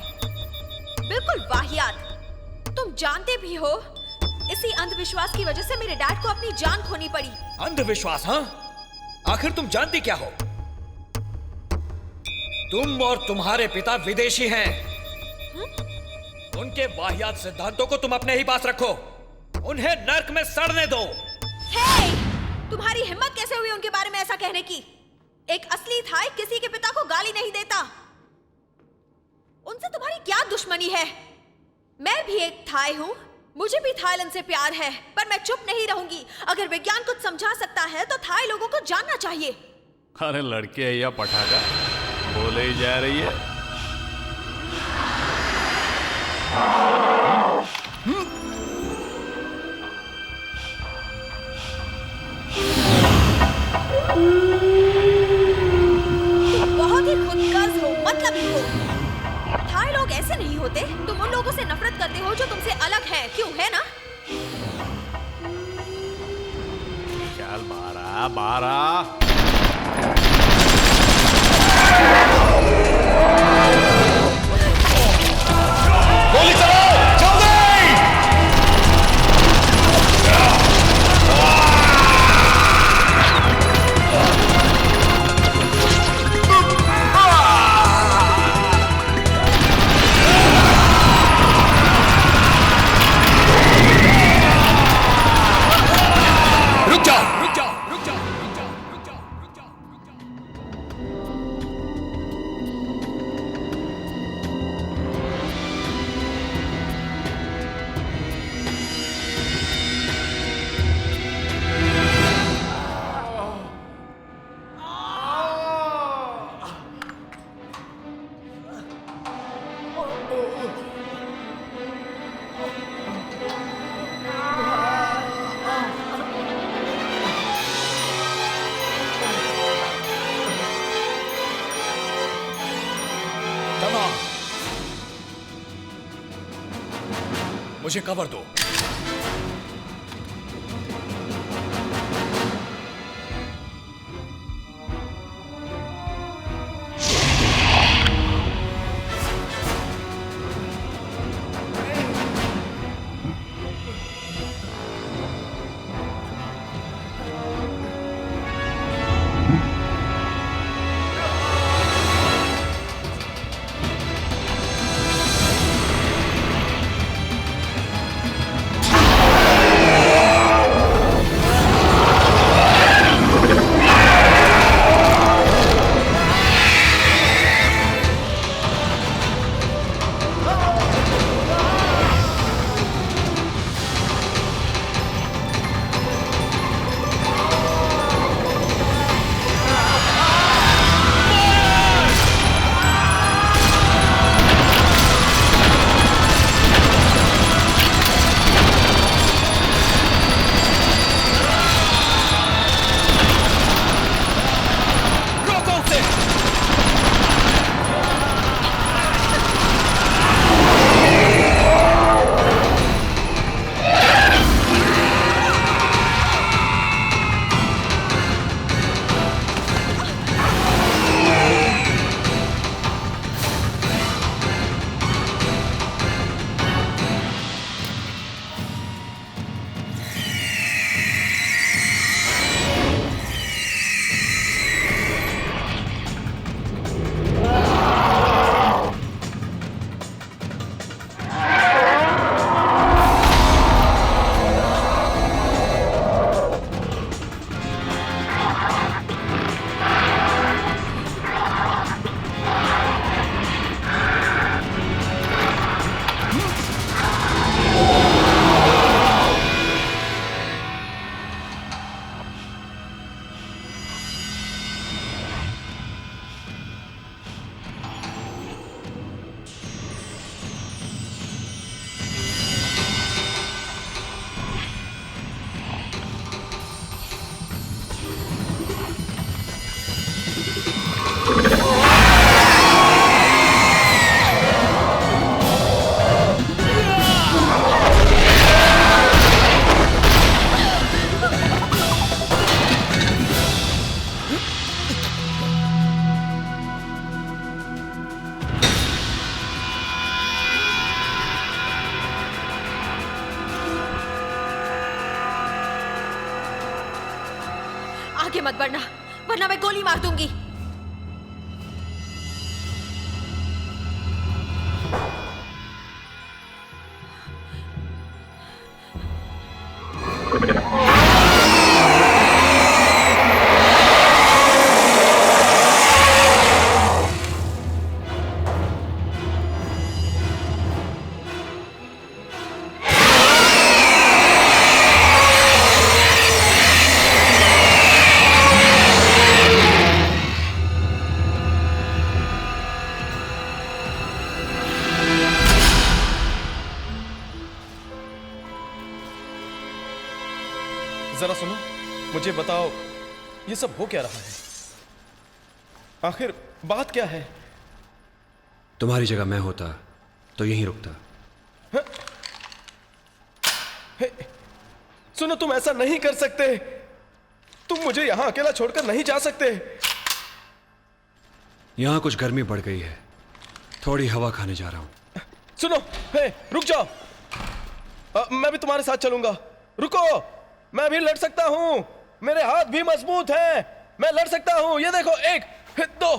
बिल्कुल वाहियात। तुम जानते भी हो, इसी अंधविश्वास की वजह से मेरे डैड को अपनी जान खोनी पड़ी। अंधविश्वास? हाँ, आखिर तुम जानती क्या हो? तुम और तुम्हारे पिता विदेशी हैं। उनके वाहियात सिद्धांतों को तुम अपने ही पास रखो। उन्हें नर्क में सड़ने दो। हे! तुम्हारी हिम्मत कैसे हुई उनके बारे में ऐसा कहने की? एक असली थाई किसी के पिता को गाली नहीं देता। उनसे तुम्हारी क्या दुश्मनी है? मैं भी एक थाई हूँ, मुझे भी थाईलैंड से प्यार है, पर मैं चुप नहीं रहूंगी। अगर विज्ञान कुछ समझा सकता है तो थाई लोगों को जानना चाहिए। अरे लड़के है या पटाखा, बोले ही जा रही है। बहुत ही खुदगर्ज हो, मतलबी हो। थाई लोग ऐसे नहीं होते। तुम उन लोगों से नफरत करते हो जो तुमसे अलग है, क्यों? है ना? चल बारा बारा। गोली चलाओ, जल्दी! मुझे कवर दो। आगे मत बढ़ना, वरना मैं गोली मार दूंगी। मुझे बताओ, ये सब हो क्या रहा है? आखिर बात क्या है? तुम्हारी जगह मैं होता तो यहीं रुकता। सुनो, तुम ऐसा नहीं कर सकते। तुम मुझे यहां अकेला छोड़कर नहीं जा सकते। यहां कुछ गर्मी बढ़ गई है, थोड़ी हवा खाने जा रहा हूं। सुनो, रुक जाओ। मैं भी तुम्हारे साथ चलूंगा। रुको, मैं भी लड़ सकता हूं, मेरे हाथ भी मजबूत हैं, मैं लड़ सकता हूं। ये देखो, 1 2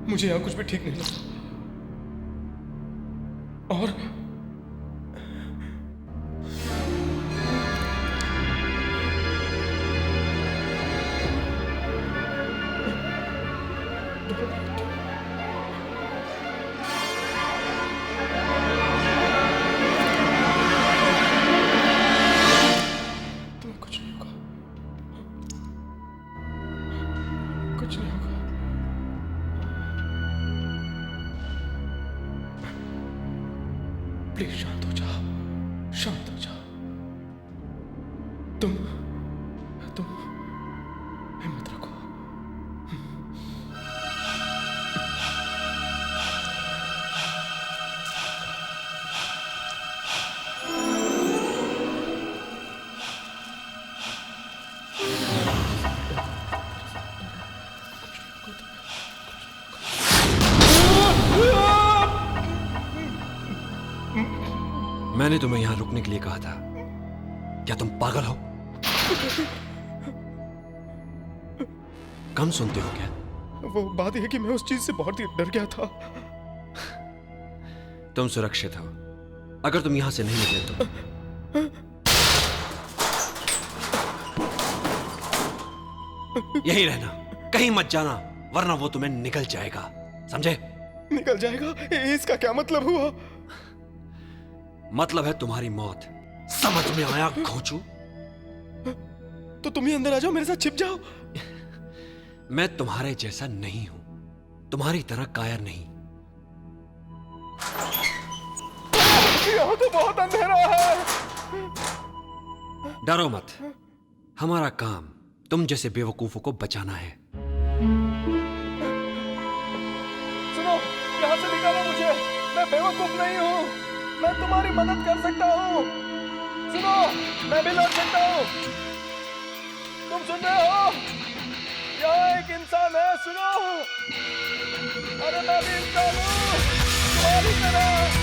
मुझे यहां कुछ भी ठीक नहीं लगता। और तुम्हें कुछ नहीं होगा, कुछ नहीं होगा। प्लीज शांत हो जाओ, शांत हो जाओ। तुम हिम्मत रखो। मैंने तुम्हें यहां रुकने के लिए कहा था, क्या तुम पागल हो? कम सुनते हो क्या? वो बात है कि मैं उस चीज से बहुत ही डर गया था। तुम सुरक्षित हो, अगर तुम यहां से नहीं निकले तो। यही रहना, कहीं मत जाना, वरना वो तुम्हें निकल जाएगा, समझे? निकल जाएगा? इसका क्या मतलब हुआ? मतलब है तुम्हारी मौत। समझ में आया घोंचू? तो तुम ही अंदर आ जाओ, मेरे साथ छिप जाओ। मैं तुम्हारे जैसा नहीं हूं, तुम्हारी तरह कायर नहीं। यहाँ तो बहुत अंधेरा है। डरो मत, हमारा काम तुम जैसे बेवकूफों को बचाना है। सुनो, यहाँ से निकालो मुझे। मैं बेवकूफ नहीं हूँ, मैं तुम्हारी मदद कर सकता हूँ। सुनो, मैं भी लड़ सकता हूँ। तुम सुन रहे हो? यहाँ एक इंसान है, सुनो। अरे मैं भी इंसान हूँ, तुम्हारी तरह।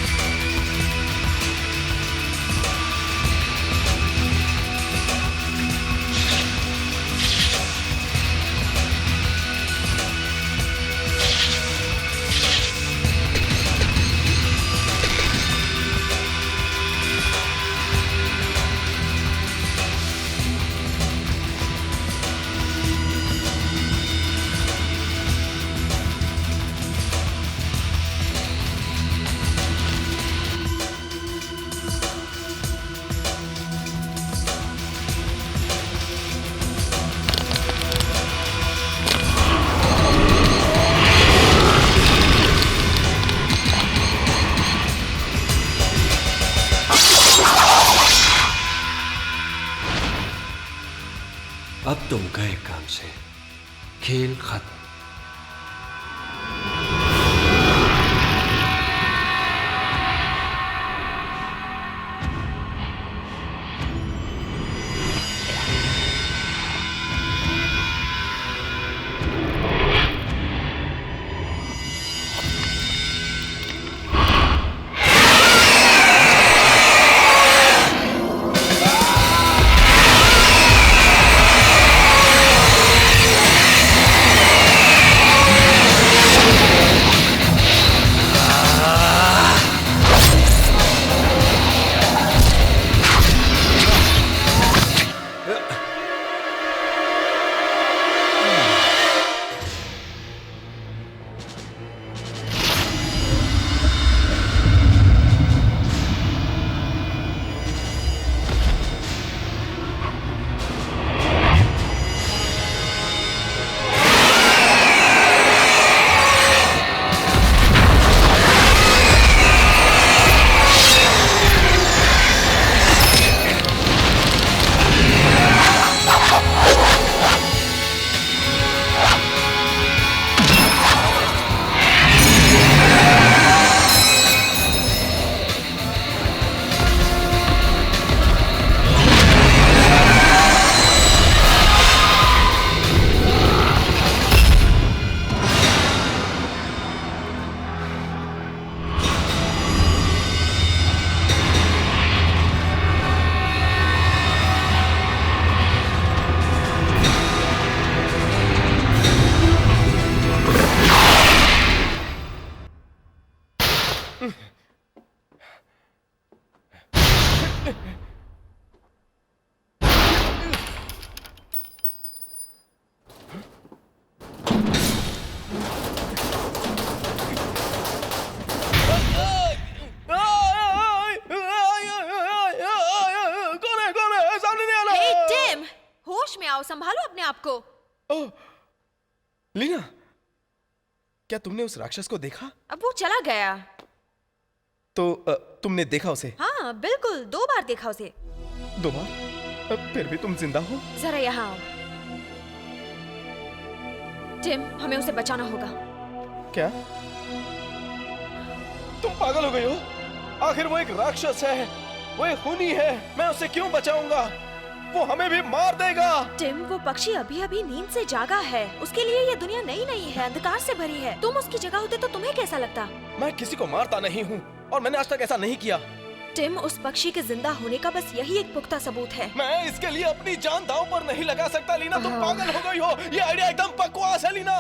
अब तुम गए काम से, खेल खत्म। संभालो अपने आप को। ओह, लीना, क्या तुमने उस राक्षस को देखा? अब वो चला गया। तो तुमने देखा उसे? हाँ बिल्कुल, 2 बार देखा उसे। 2 बार? फिर भी तुम जिंदा हो? जरा यहाँ आओ। टिम, हमें उसे बचाना होगा। क्या? तुम पागल हो गई हो? आखिर वो एक राक्षस है, वो एक खूनी है, मैं उसे क्यों बचाऊंगा? वो हमें भी मार देगा। टिम, वो पक्षी अभी अभी नींद से जागा है, उसके लिए ये दुनिया नई नई है, अंधकार से भरी है। तुम उसकी जगह होते तो तुम्हें कैसा लगता? मैं किसी को मारता नहीं हूँ और मैंने आज तक ऐसा नहीं किया। टिम, उस पक्षी के जिंदा होने का बस यही एक पुख्ता सबूत है। मैं इसके लिए अपनी जान दांव पर नहीं लगा सकता लीना, तुम पागल हो गई हो। ये आइडिया एकदम बकवास है लीना।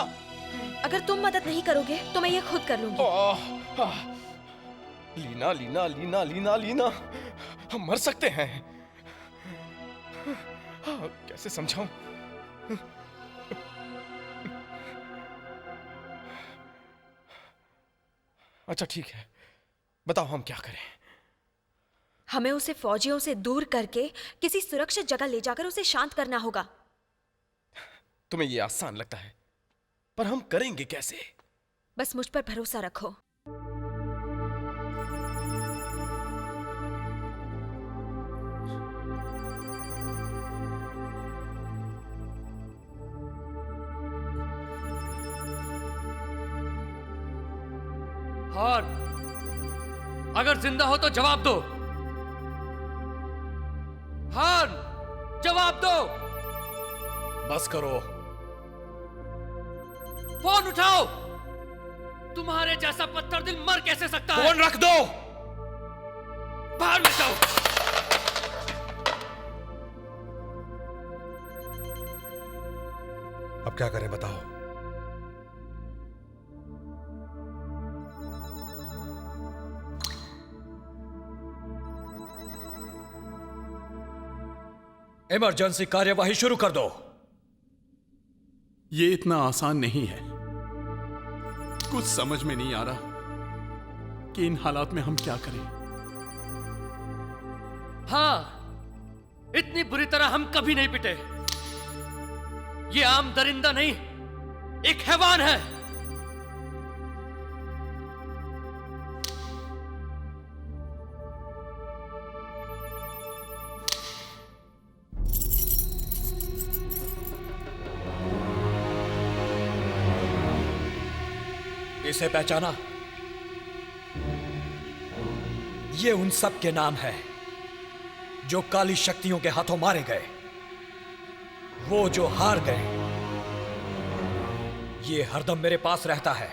अगर तुम मदद नहीं करोगे तो मैं ये खुद कर लूंगी। लीना लीना लीना लीना लीना, हम मर सकते हैं। कैसे समझाऊं? अच्छा ठीक है, बताओ हम क्या करें? हमें उसे फौजियों से दूर करके किसी सुरक्षित जगह ले जाकर उसे शांत करना होगा। तुम्हें ये आसान लगता है, पर हम करेंगे कैसे? बस मुझ पर भरोसा रखो। हार, अगर जिंदा हो तो जवाब दो। हार, जवाब दो। बस करो। फोन उठाओ। तुम्हारे जैसा पत्थर दिल मर कैसे सकता है? फोन रख दो। बाहर निकलो। अब क्या करें बताओ? इमरजेंसी कार्यवाही शुरू कर दो। ये इतना आसान नहीं है। कुछ समझ में नहीं आ रहा कि इन हालात में हम क्या करें। हाँ, इतनी बुरी तरह हम कभी नहीं पिटे। ये आम दरिंदा नहीं, एक हैवान है। इसे पहचाना? ये उन सब के नाम है जो काली शक्तियों के हाथों मारे गए, वो जो हार गए। ये हरदम मेरे पास रहता है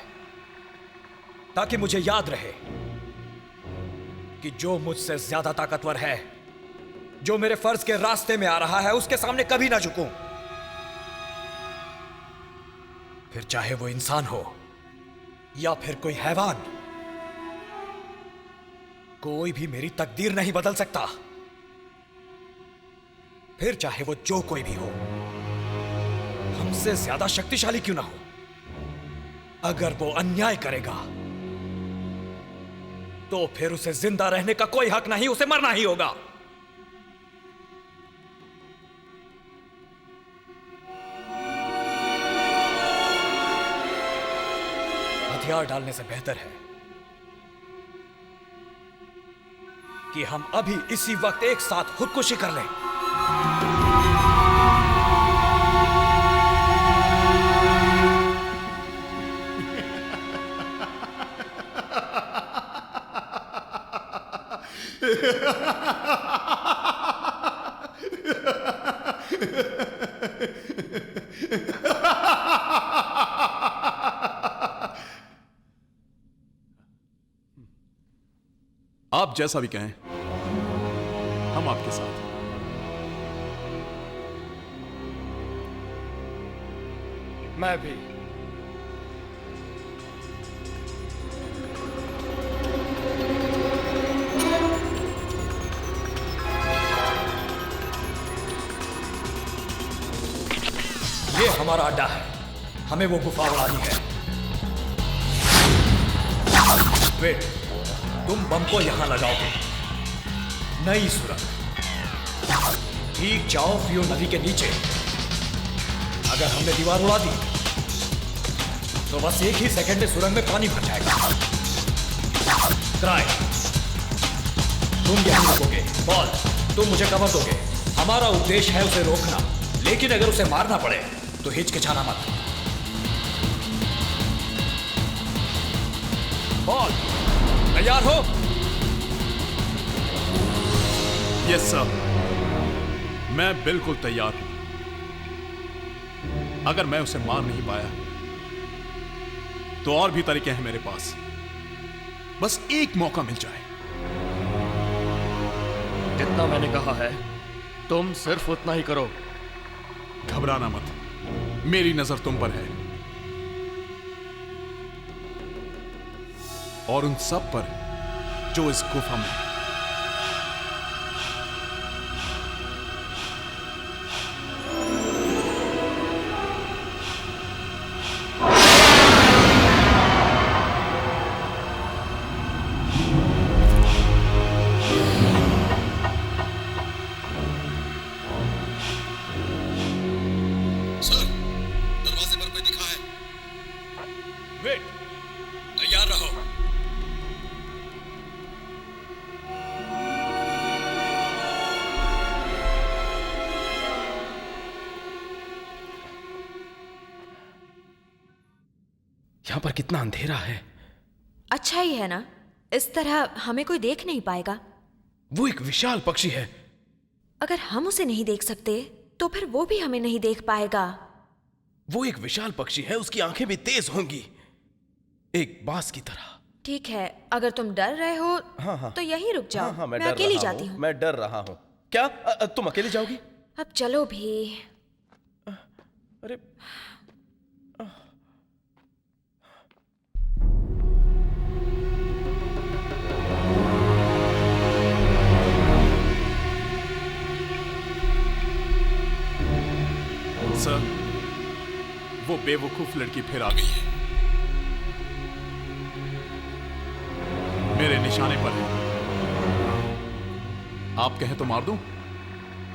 ताकि मुझे याद रहे कि जो मुझसे ज्यादा ताकतवर है, जो मेरे फर्ज के रास्ते में आ रहा है, उसके सामने कभी ना झुकूं। फिर चाहे वो इंसान हो या फिर कोई हैवान, कोई भी मेरी तकदीर नहीं बदल सकता। फिर चाहे वो जो कोई भी हो, हमसे ज्यादा शक्तिशाली क्यों ना हो, अगर वो अन्याय करेगा तो फिर उसे जिंदा रहने का कोई हक नहीं, उसे मरना ही होगा। हथियार डालने से बेहतर है कि हम अभी इसी वक्त एक साथ खुदकुशी कर लें। आप जैसा भी कहें, हम आपके साथ हैं। मैं भी। ये हमारा अड्डा है, हमें वो गुफा उड़ानी है। वेट, तुम बम को यहां लगाओगे। नई सुरंग, ठीक जाओ फ्रियो नदी के नीचे। अगर हमने दीवार उड़ा दी तो बस एक ही सेकंड में सुरंग में पानी भर जाएगा। क्राई, तुम यहीं रुकोगे। बॉल, तुम मुझे कवर दोगे। हमारा उद्देश्य है उसे रोकना, लेकिन अगर उसे मारना पड़े तो हिचकिचाना मत। बॉल, तैयार हो? यस सर, मैं बिल्कुल तैयार हूं। अगर मैं उसे मार नहीं पाया तो और भी तरीके हैं मेरे पास। बस एक मौका मिल जाए। जितना मैंने कहा है तुम सिर्फ उतना ही करो। घबराना मत, मेरी नजर तुम पर है और उन सब पर जो इस गुफा में है। तैयार रहो। यहां पर कितना अंधेरा है अच्छा ही है ना, इस तरह हमें कोई देख नहीं पाएगा। वो एक विशाल पक्षी है। अगर हम उसे नहीं देख सकते तो फिर वो भी हमें नहीं देख पाएगा। वो एक विशाल पक्षी है, उसकी आंखें भी तेज होंगी, एक बाज की तरह। ठीक है, अगर तुम डर रहे हो हाँ। तो यहीं रुक जाओ। हाँ, मैं अकेली जाती हूँ। मैं डर रहा हूँ। क्या तुम अकेली जाओगी? अब चलो भी। अरे सर, वो बेवकूफ लड़की फिर आ गई है। मेरे निशाने पर है। आप कहें तो मार दूं?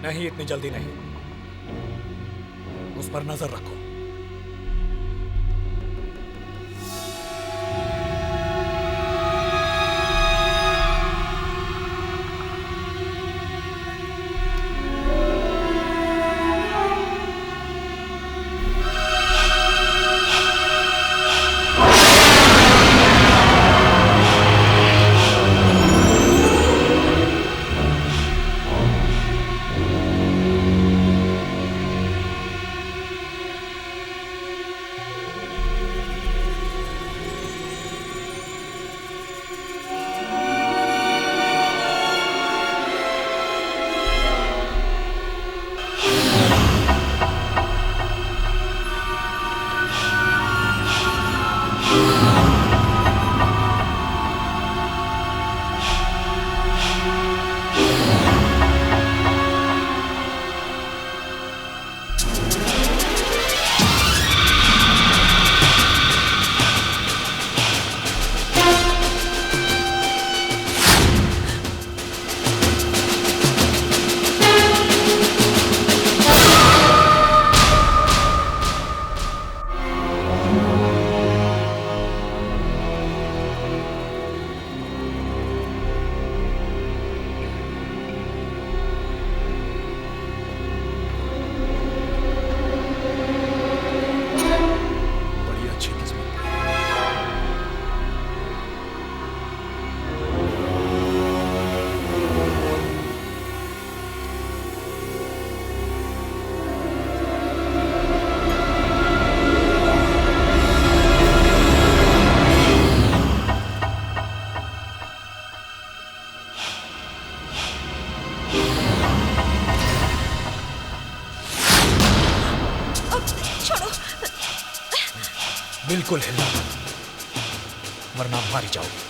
नहीं, इतनी जल्दी नहीं। उस पर नजर रखो। बिल्कुल हिलना मत, वरना मारी जाओगी।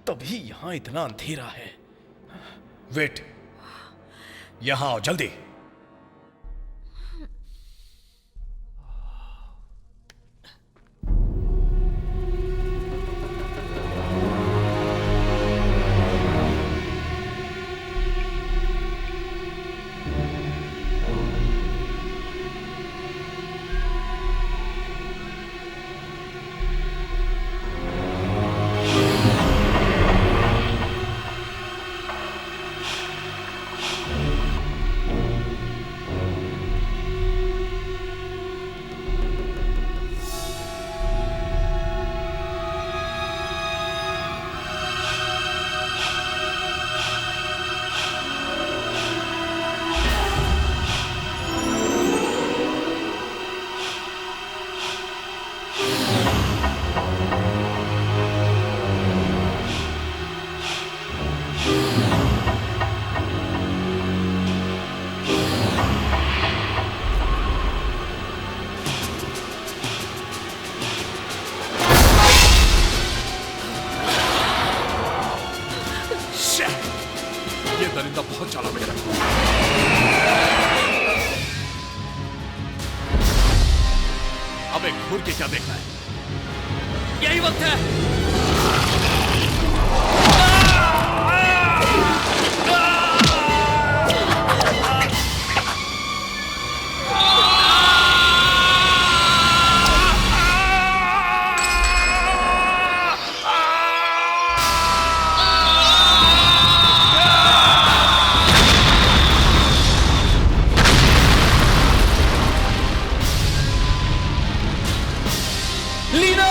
तभी यहां इतना अंधेरा है। वेट, यहां आओ जल्दी। ये दरिंदा बहुत चालाक है। अबे घूर के क्या देखना है? यही वक्त है। लीना!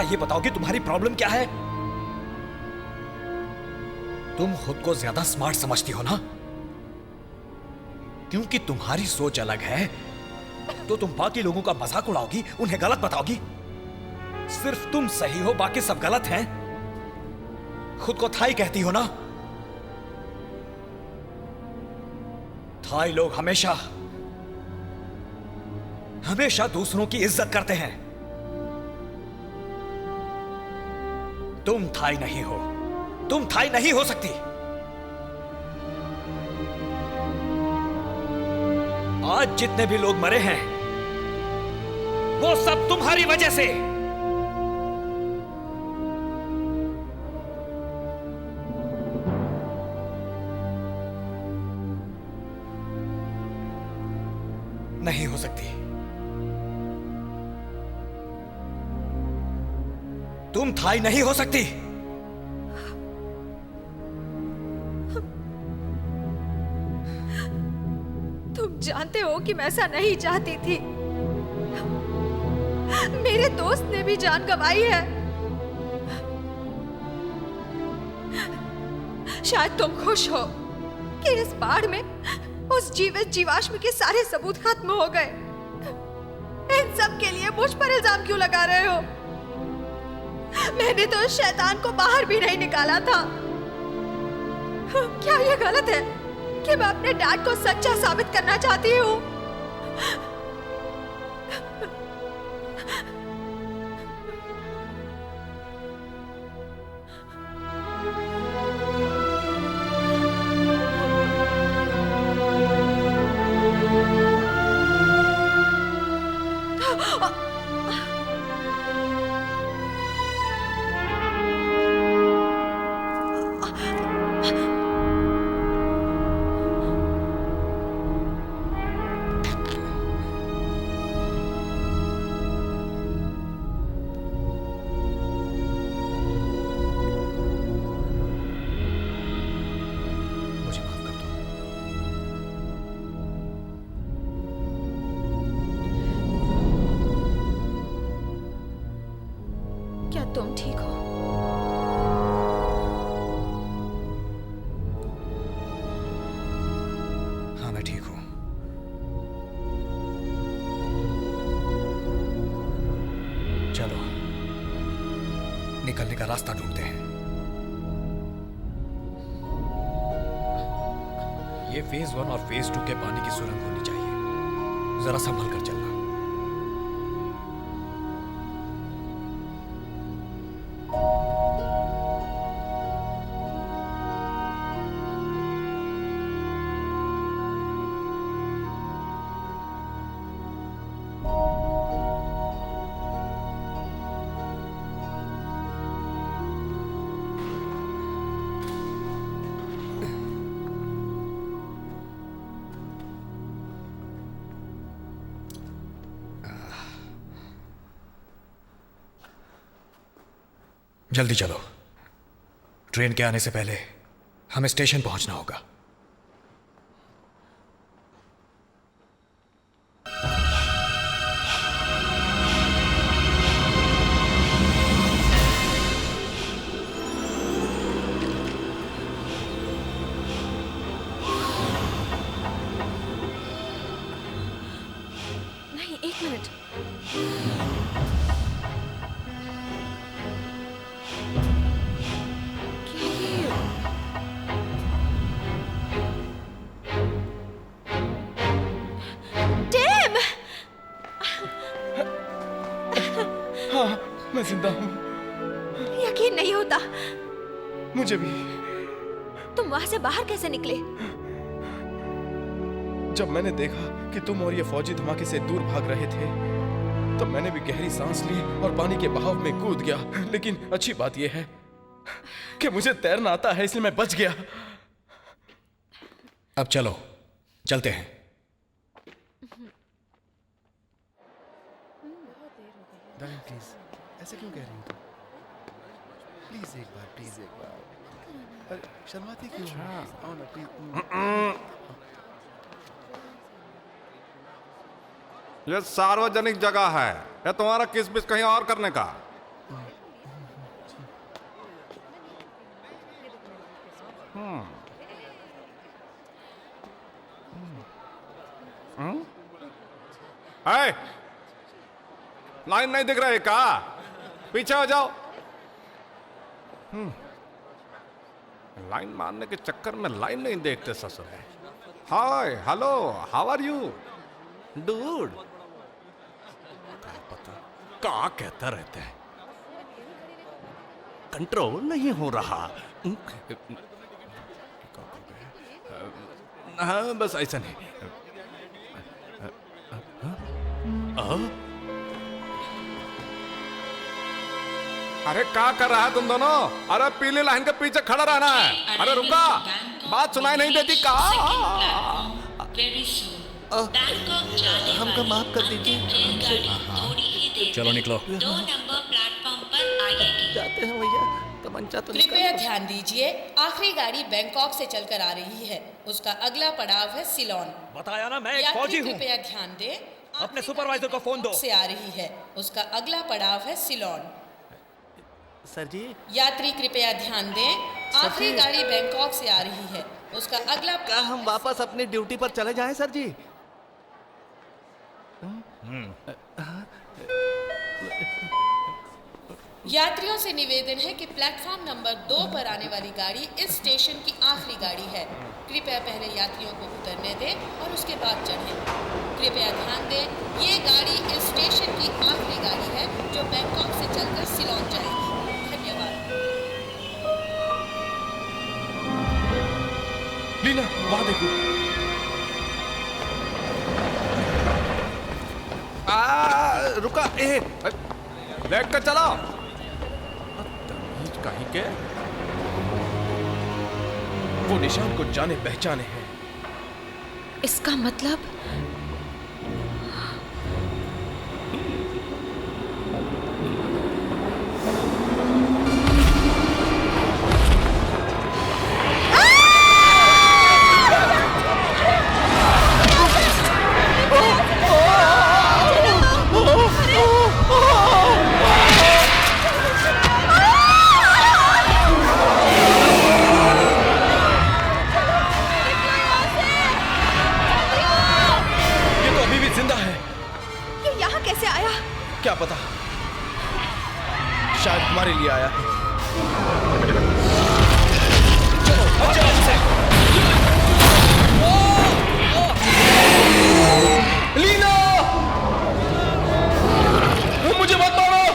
ये बताओगे तुम्हारी प्रॉब्लम क्या है? तुम खुद को ज्यादा स्मार्ट समझती हो ना? क्योंकि तुम्हारी सोच अलग है तो तुम बाकी लोगों का मजाक उड़ाओगी, उन्हें गलत बताओगी। सिर्फ तुम सही हो, बाकी सब गलत हैं। खुद को थाई कहती हो ना? थाई लोग हमेशा हमेशा दूसरों की इज्जत करते हैं। तुम थाई नहीं हो, तुम थाई नहीं हो सकती। आज जितने भी लोग मरे हैं वो सब तुम्हारी वजह से। नहीं हो सकती। तुम थाई नहीं हो सकती। तुम जानते हो कि मैं ऐसा नहीं चाहती थी। मेरे दोस्त ने भी जान गंवाई है। शायद तुम खुश हो कि इस बाढ़ में उस जीवित जीवाश्म के सारे सबूत खत्म हो गए। इन सब के लिए मुझ पर इल्जाम क्यों लगा रहे हो? मैंने तो उस शैतान को बाहर भी नहीं निकाला था। क्या ये गलत है कि मैं अपने डैड को सच्चा साबित करना चाहती हूँ? तुम ठीक हो? हाँ, मैं ठीक हूं। चलो निकलने का रास्ता ढूंढते हैं। ये फेज 1 और फेज 2 के पानी की सुरंग होनी चाहिए। जरा संभल कर चलना। जल्दी चलो, ट्रेन के आने से पहले हमें स्टेशन पहुंचना होगा। नहीं, एक मिनट। टिम! हाँ, मैं जिंदा हूँ। यकीन नहीं होता। मुझे भी। तुम वहां से बाहर कैसे निकले? जब मैंने देखा कि तुम और ये फौजी धमाके से दूर भाग रहे थे, तब मैंने भी गहरी सांस ली और पानी के बहाव में कूद गया। लेकिन अच्छी बात यह है कि मुझे तैरना आता है, इसलिए मैं बच गया। अब चलो, चलते हैं। डार्लिंग प्लीज, ऐसे क्यों कह रही हो तुम? प्लीज एक बार, प्लीज एक बार। अरे शर्माती क्यों? आओ ना प्लीज। ये सार्वजनिक जगह है, ये तुम्हारा किस बिस कहीं और करने का? है? लाइन नहीं दिख रही का? पीछे हो जाओ। लाइन मारने के चक्कर में लाइन नहीं देखते ससुर। Hi, hello, how are you dude? क्या कहता रहते हैं, कंट्रोल नहीं हो रहा। हाँ, बस ऐसा नहीं। अरे क्या कर रहा है तुम दोनों? अरे पीली लाइन के पीछे खड़ा रहना है। अरे रुका, बात सुनाई नहीं देती का? हमको माफ कर दीजिए। चलो निकलो। 2 नंबर प्लेटफॉर्म पर आएगी। जाते हैं भैया, तमंचा तो कृपया ध्यान दीजिए, आखिरी गाड़ी बैंकॉक से चलकर आ रही है। उसका अगला पड़ाव है सिलोन। बताया ना, मैं एक फौजी हूँ। कृपया ध्यान दें, अपने सुपरवाइजर को फोन दो। से आ रही है, उसका अगला पड़ाव है सिलोन। सर जी। यात्री कृपया ध्यान दें, आखिरी गाड़ी बैंकॉक से आ रही है। उसका अगला क्या हम वापस अपनी ड्यूटी पर चले जाएं सर जी? यात्रियों से निवेदन है कि प्लेटफॉर्म नंबर 2 पर आने वाली गाड़ी इस स्टेशन की आखिरी गाड़ी है। कृपया पहले यात्रियों को उतरने दें और उसके बाद चढ़ें। कृपया ध्यान दें, ये गाड़ी इस स्टेशन की आखिरी गाड़ी है जो बैंकॉक से चलकर सिलोन जाएगी। धन्यवाद। लीना, वहां देखो। रुका, देख कर चलाओ। कहीं के वो निशान को जाने पहचाने हैं। इसका मतलब क्या पता, शायद हमारे लिए आया है। चलो जल्दी से। लीना, मुझे मत मारो।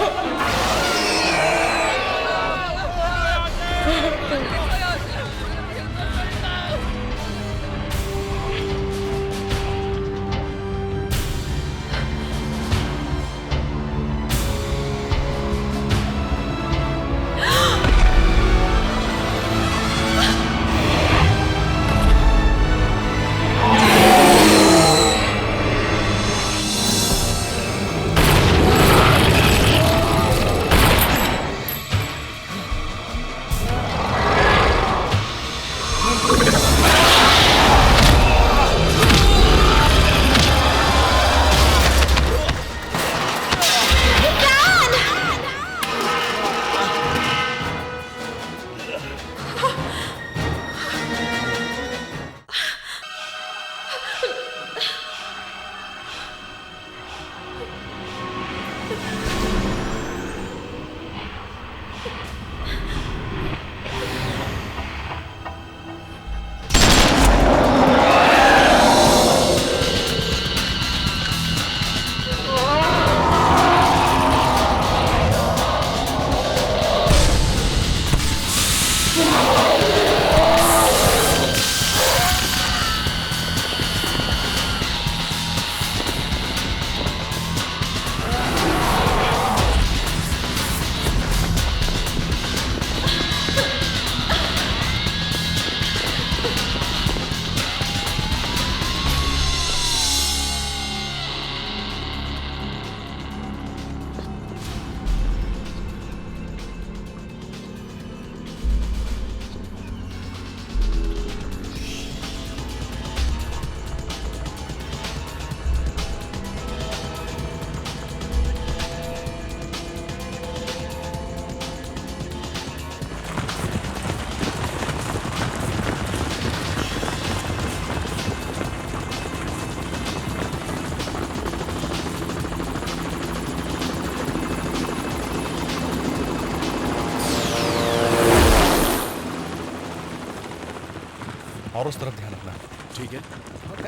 और उस तरफ ध्यान रखना। ठीक है।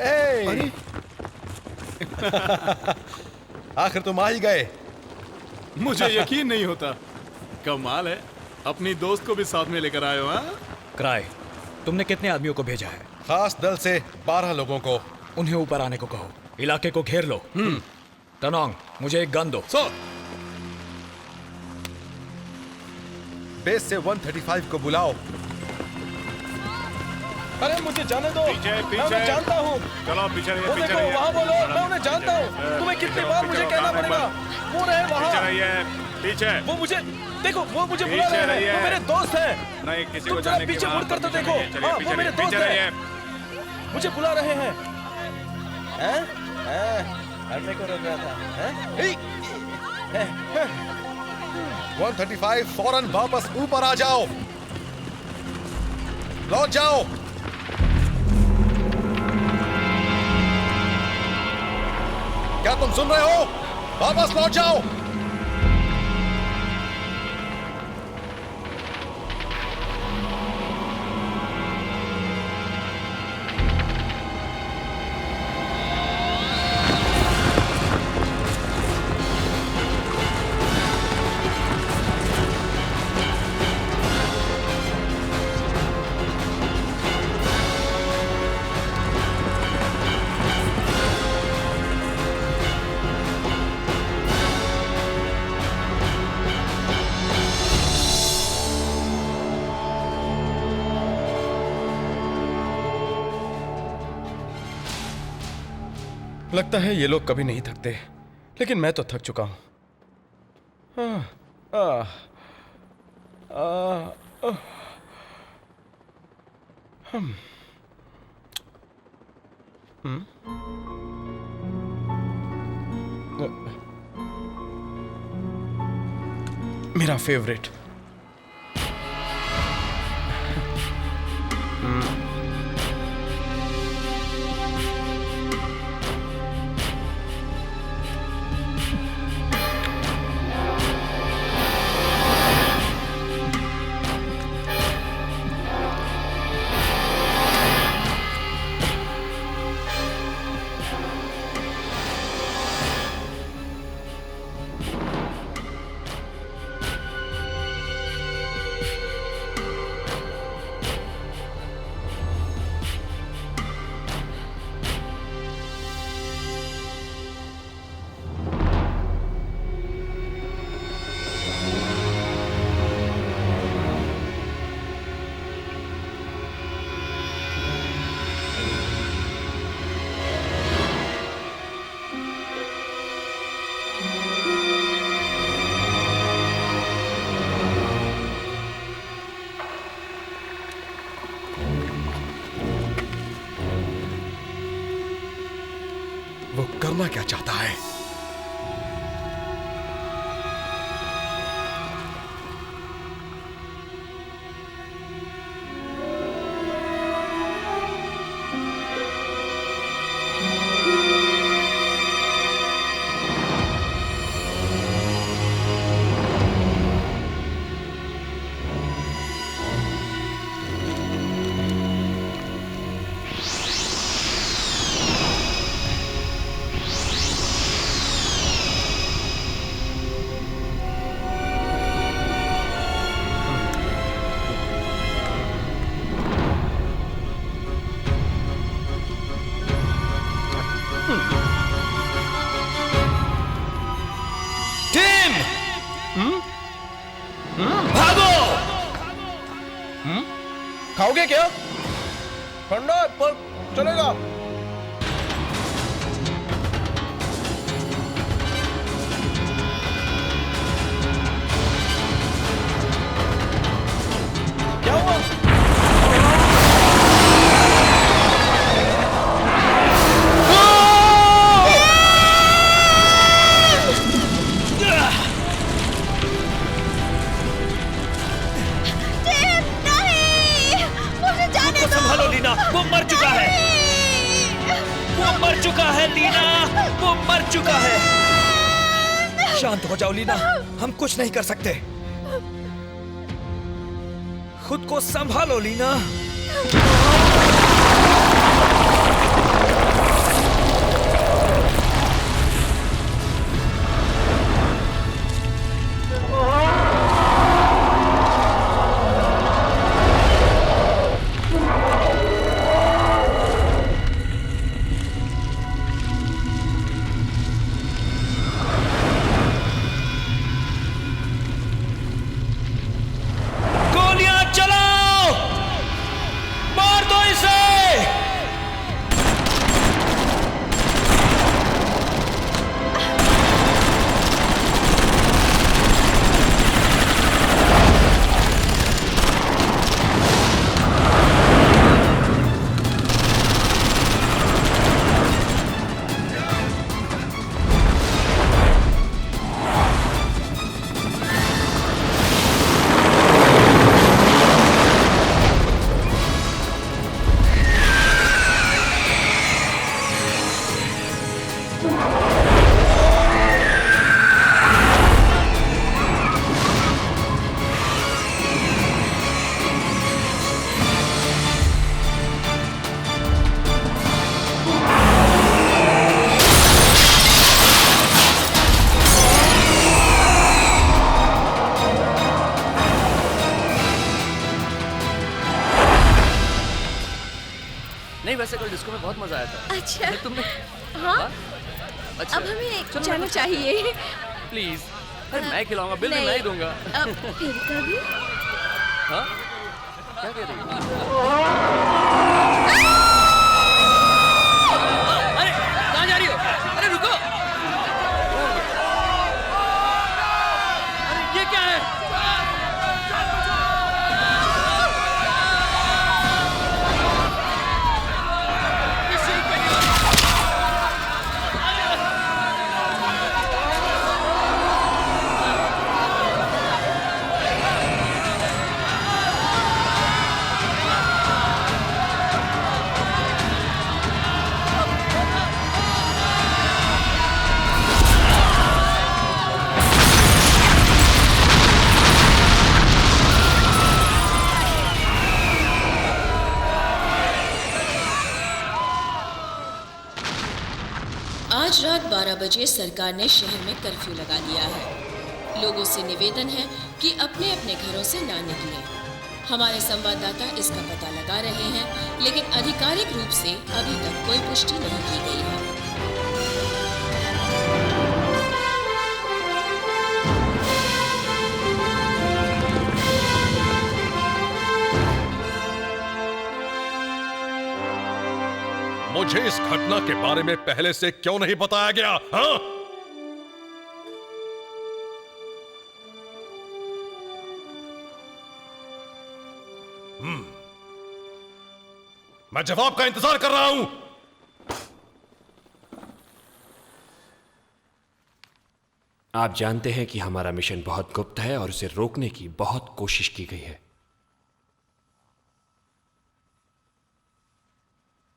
ए! आखिर तुम आ ही गए। मुझे यकीन नहीं होता। कमाल है, अपनी दोस्त को भी साथ में लेकर आए हो। हाँ? क्राई, तुमने कितने आदमियों को भेजा है? खास दल से 12 लोगों को। उन्हें ऊपर आने को कहो, इलाके को घेर लो। टनोंग, मुझे एक गन दो। बेस से 135 को बुलाओ। अरे मुझे जाने दो। पीछे, मैं उन्हें जानता हूँ। चलो पीछे रहिए, वो पीछे देखो, रहिए। वहाँ बोलो, मैं उन्हें जानता हूँ। तुम्हें कितनी बार मुझे कहना पड़ेगा? वो रहे वहाँ। पीछे रहिए, पीछे। वो मुझे देखो, वो मुझे बुला पीछे रहे हैं। वो मेरे दोस्त हैं। नहीं, किसी तुम को जरा जाने की पीछे बात मुड़कर तो नहीं देखो। है। चलिए, हाँ, पीछे वो मेरे रहिए, दोस्त पीछे रहिए। हैं। मुझे बुला रहे हैं। हैं? हटने को रोक रहा था। हैं? 135 फौरन वापस ऊपर आ जाओ। लौट जाओ। क्या तुम सुन रहे हो? वापस लौट जाओ। लगता है ये लोग कभी नहीं थकते, लेकिन मैं तो थक चुका हूं। मेरा फेवरेट। वो करना क्या चाहता है? भागो! खाओगे क्या? ठंडा है, पर चलेगा। क्या हुआ? संभालो लीना, वो मर चुका है। वो मर चुका है लीना, वो मर चुका है। शांत हो जाओ लीना, हम कुछ नहीं कर सकते। खुद को संभालो लीना। नहीं, वैसे कल डिस्को में बहुत मजा आया था। अच्छा तुमने? हाँ? अच्छा, अब हमें चलो जाना चाहिए। प्लीज। अरे मैं खिलाऊंगा, बिल भी मैं ही दूंगा। फिर कभी? हाँ? क्या कह रही हो? अरे कहाँ जा रही हो? अरे रुको! अरे ये क्या है? आज रात 12 बजे सरकार ने शहर में कर्फ्यू लगा दिया है। लोगों से निवेदन है कि अपने अपने घरों से ना निकलें। हमारे संवाददाता इसका पता लगा रहे हैं, लेकिन आधिकारिक रूप से अभी तक कोई पुष्टि नहीं की गई है। मुझे इस घटना के बारे में पहले से क्यों नहीं बताया गया? हाँ? मैं जवाब का इंतजार कर रहा हूं। आप जानते हैं कि हमारा मिशन बहुत गुप्त है और उसे रोकने की बहुत कोशिश की गई है।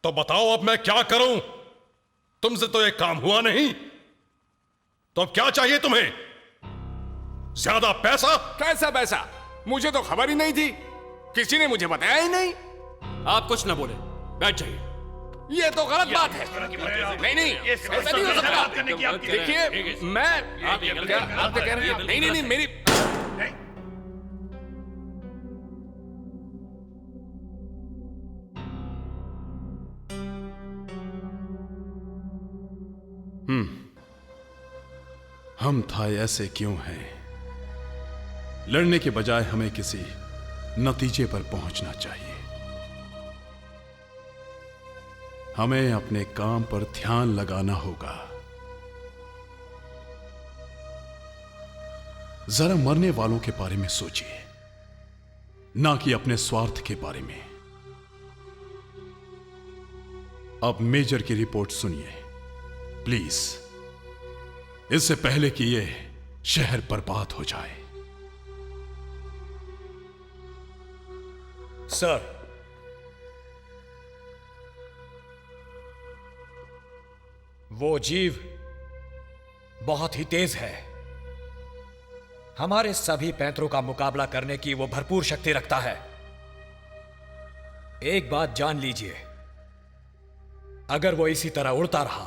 तो बताओ अब मैं क्या करूं? तुमसे तो एक काम हुआ नहीं, तो अब क्या चाहिए तुम्हें? ज्यादा पैसा? कैसा पैसा? मुझे तो खबर ही नहीं थी, किसी ने मुझे बताया ही नहीं। आप कुछ ना बोले, बैठ जाइए। ये तो गलत बात है। नहीं नहीं, ऐसा नहीं हो सकता। देखिए मैं आप कह रहे हैं नहीं नहीं नहीं मेरी हम थाई ऐसे क्यों हैं? लड़ने के बजाय हमें किसी नतीजे पर पहुंचना चाहिए। हमें अपने काम पर ध्यान लगाना होगा। जरा मरने वालों के बारे में सोचिए, ना कि अपने स्वार्थ के बारे में। अब मेजर की रिपोर्ट सुनिए प्लीज, इससे पहले कि यह शहर बर्बाद हो जाए। सर, वो जीव बहुत ही तेज है। हमारे सभी पैंतरों का मुकाबला करने की वो भरपूर शक्ति रखता है। एक बात जान लीजिए, अगर वो इसी तरह उड़ता रहा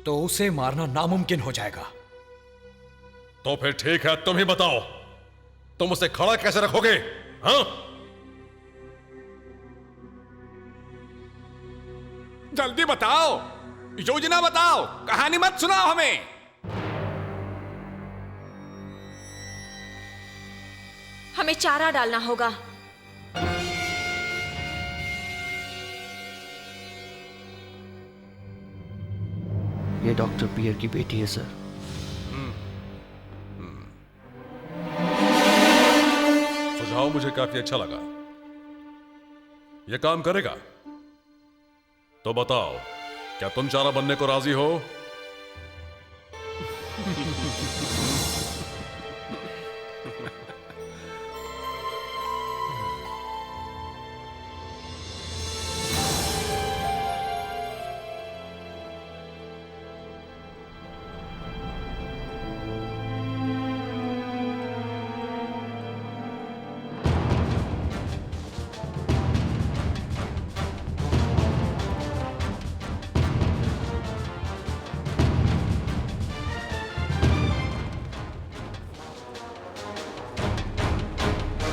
तो उसे मारना नामुमकिन हो जाएगा। तो फिर ठीक है, तुम ही बताओ, तुम उसे खड़ा कैसे रखोगे? हाँ? जल्दी बताओ, योजना बताओ, कहानी मत सुनाओ हमें। हमें चारा डालना होगा। ये डॉक्टर पियर की बेटी है सर। सुझाव मुझे काफी अच्छा लगा। यह काम करेगा? तो बताओ, क्या तुम चारा बनने को राजी हो?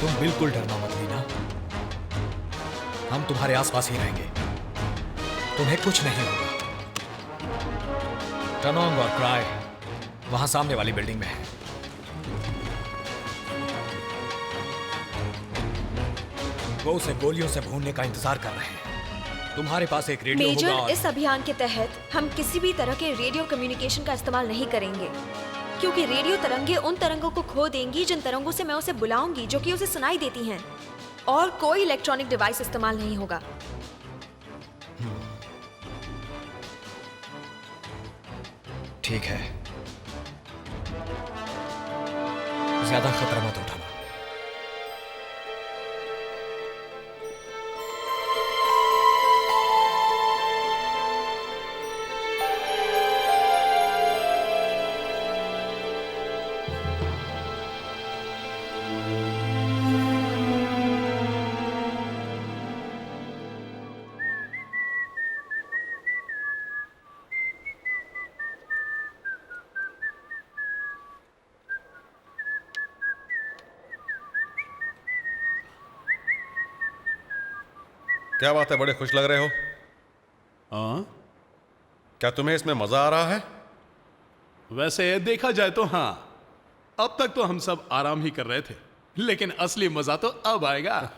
तुम बिल्कुल डरना मत लीना। हम तुम्हारे आसपास ही रहेंगे, तुम्हें कुछ नहीं होगा। टनोंग और क्राई वहां सामने वाली बिल्डिंग में है। वो उसे गोलियों से भूनने का इंतजार कर रहे हैं। तुम्हारे पास एक रेडियो मेजर, होगा और... इस अभियान के तहत हम किसी भी तरह के रेडियो कम्युनिकेशन का इस्तेमाल नहीं करेंगे, क्योंकि रेडियो तरंगे उन तरंगों को खो देंगी जिन तरंगों से मैं उसे बुलाऊंगी, जो कि उसे सुनाई देती हैं। और कोई इलेक्ट्रॉनिक डिवाइस इस्तेमाल नहीं होगा। ठीक है, ज्यादा खतरा मत उठाना। क्या बात है, बड़े खुश लग रहे हो? हाँ? क्या तुम्हें इसमें मजा आ रहा है? वैसे देखा जाए तो हाँ, अब तक तो हम सब आराम ही कर रहे थे, लेकिन असली मजा तो अब आएगा।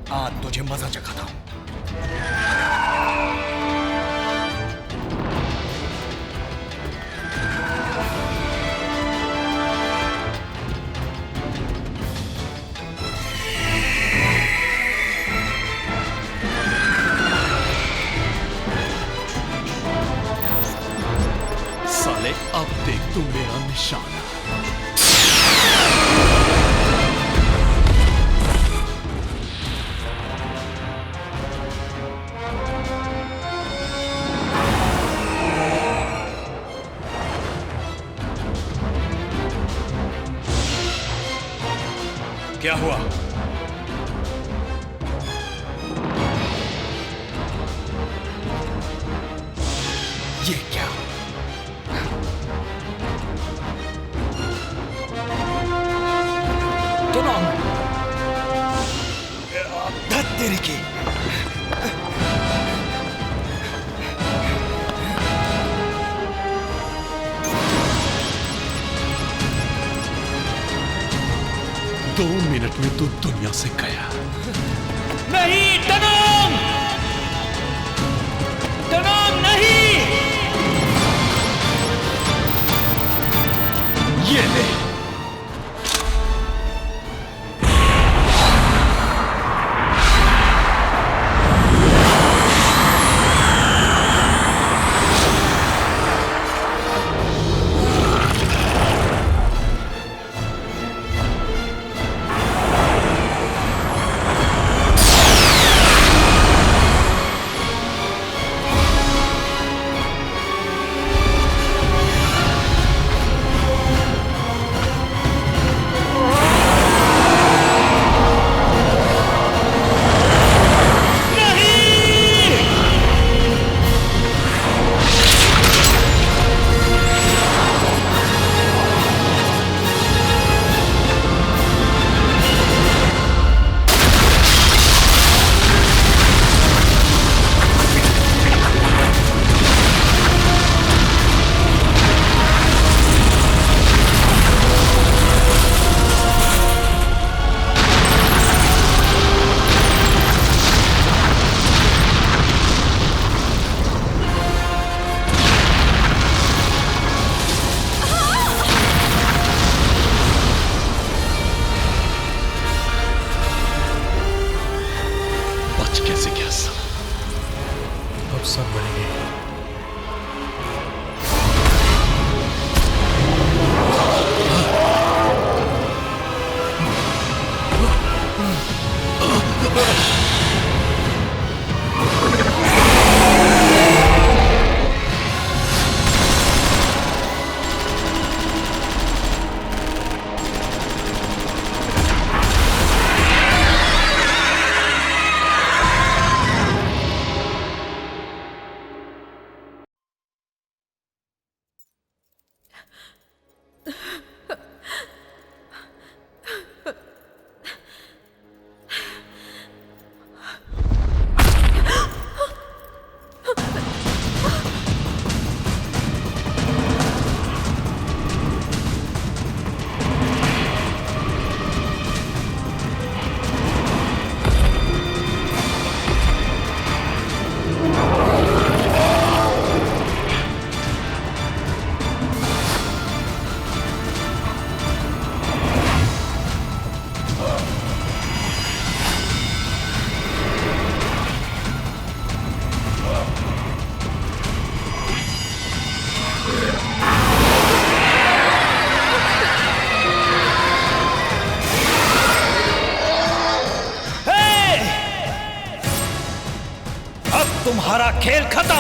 आज तुझे मजा चखाता हूं। साले, अब देख तू मेरा निशाना। क्या हुआ? ये क्या? तेरी की दो मिनट में तू दुनिया से गया। नहीं टनोंग! टनोंग नहीं! ये ले। आज कैसे क्या सब अब सब बढ़ेंगे। तुम्हारा खेल खत्म।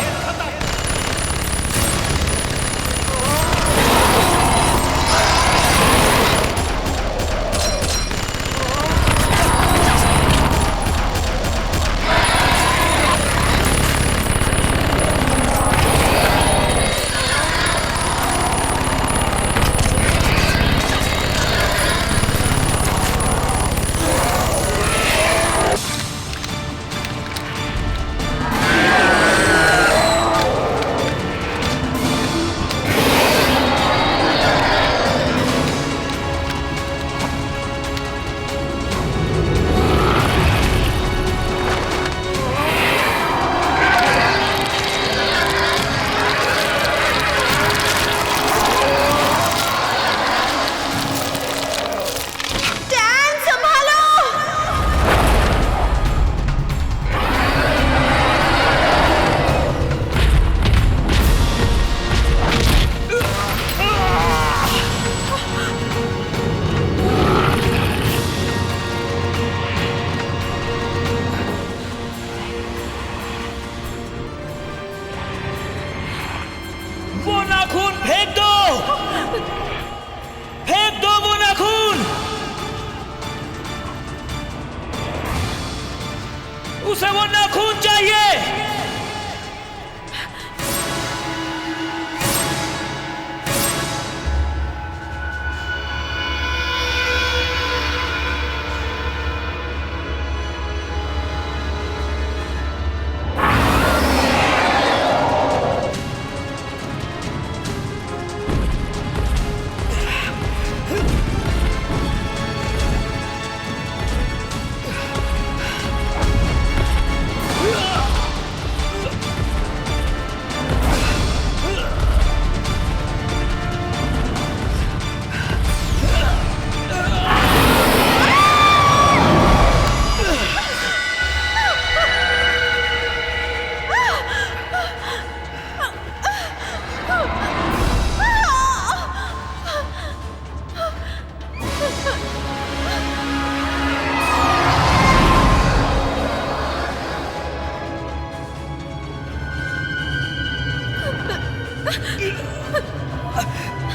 उसे वो नाखून चाहिए।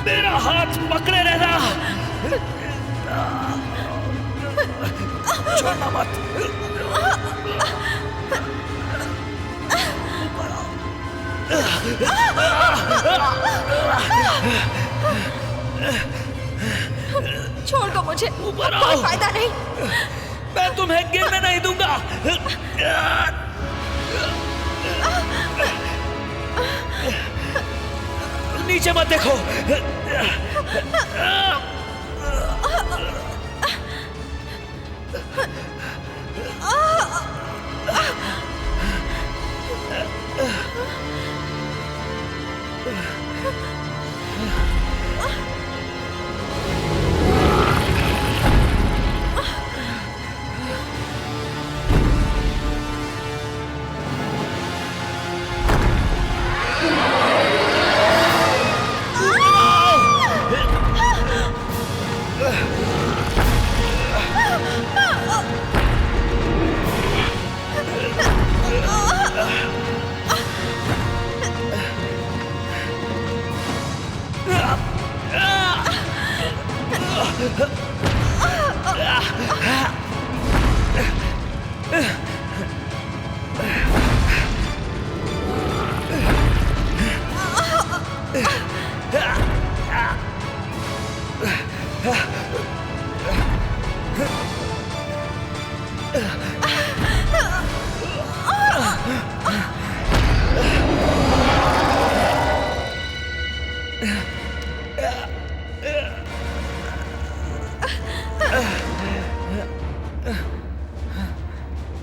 मेरा हाथ पकड़े रहना, छोड़ना मत। छोड़ दो मुझे, ऊपर कोई फायदा नहीं। मैं तुम्हें गिरने नहीं दूंगा। नीचे मत देखो।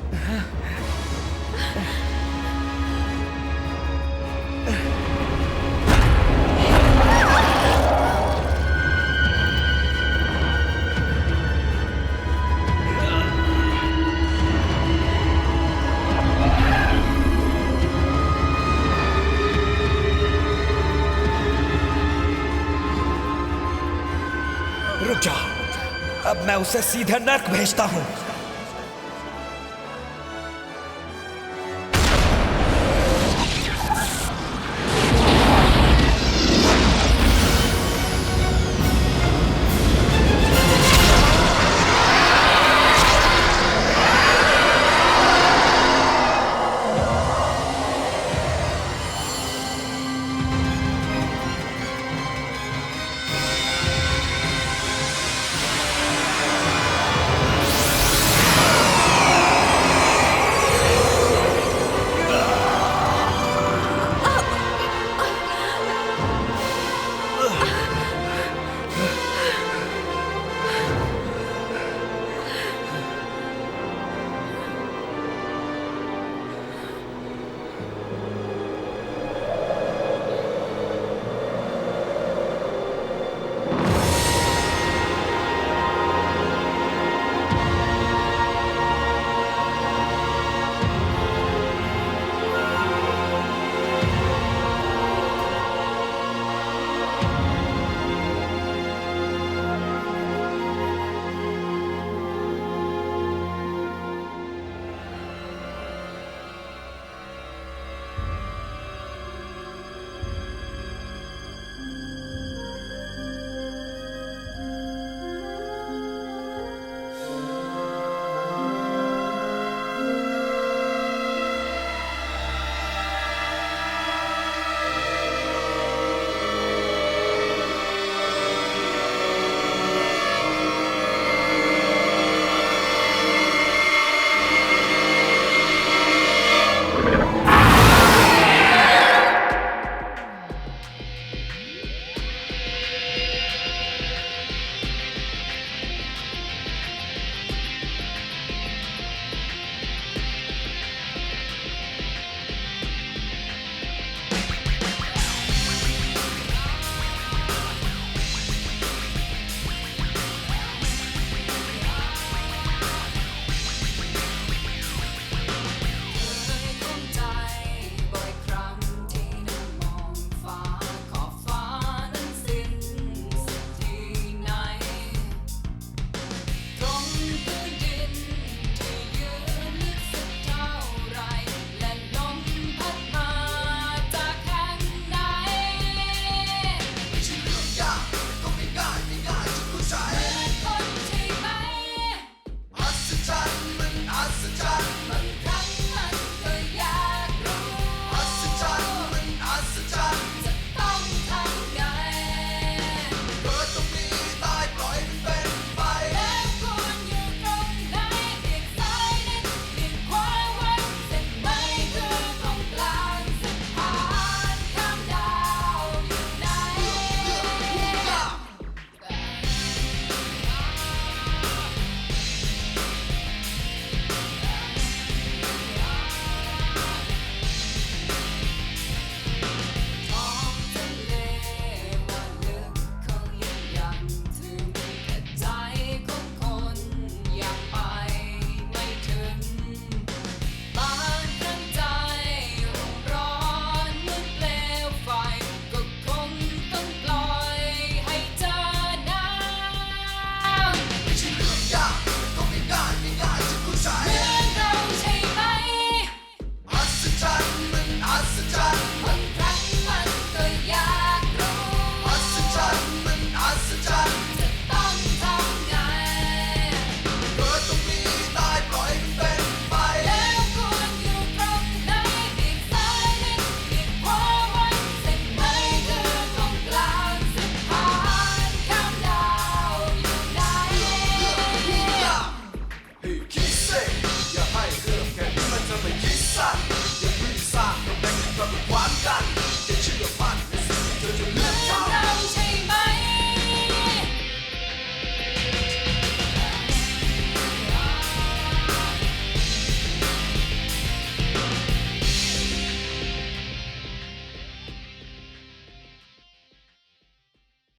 रुक जा, अब मैं उसे सीधे नर्क भेजता हूं।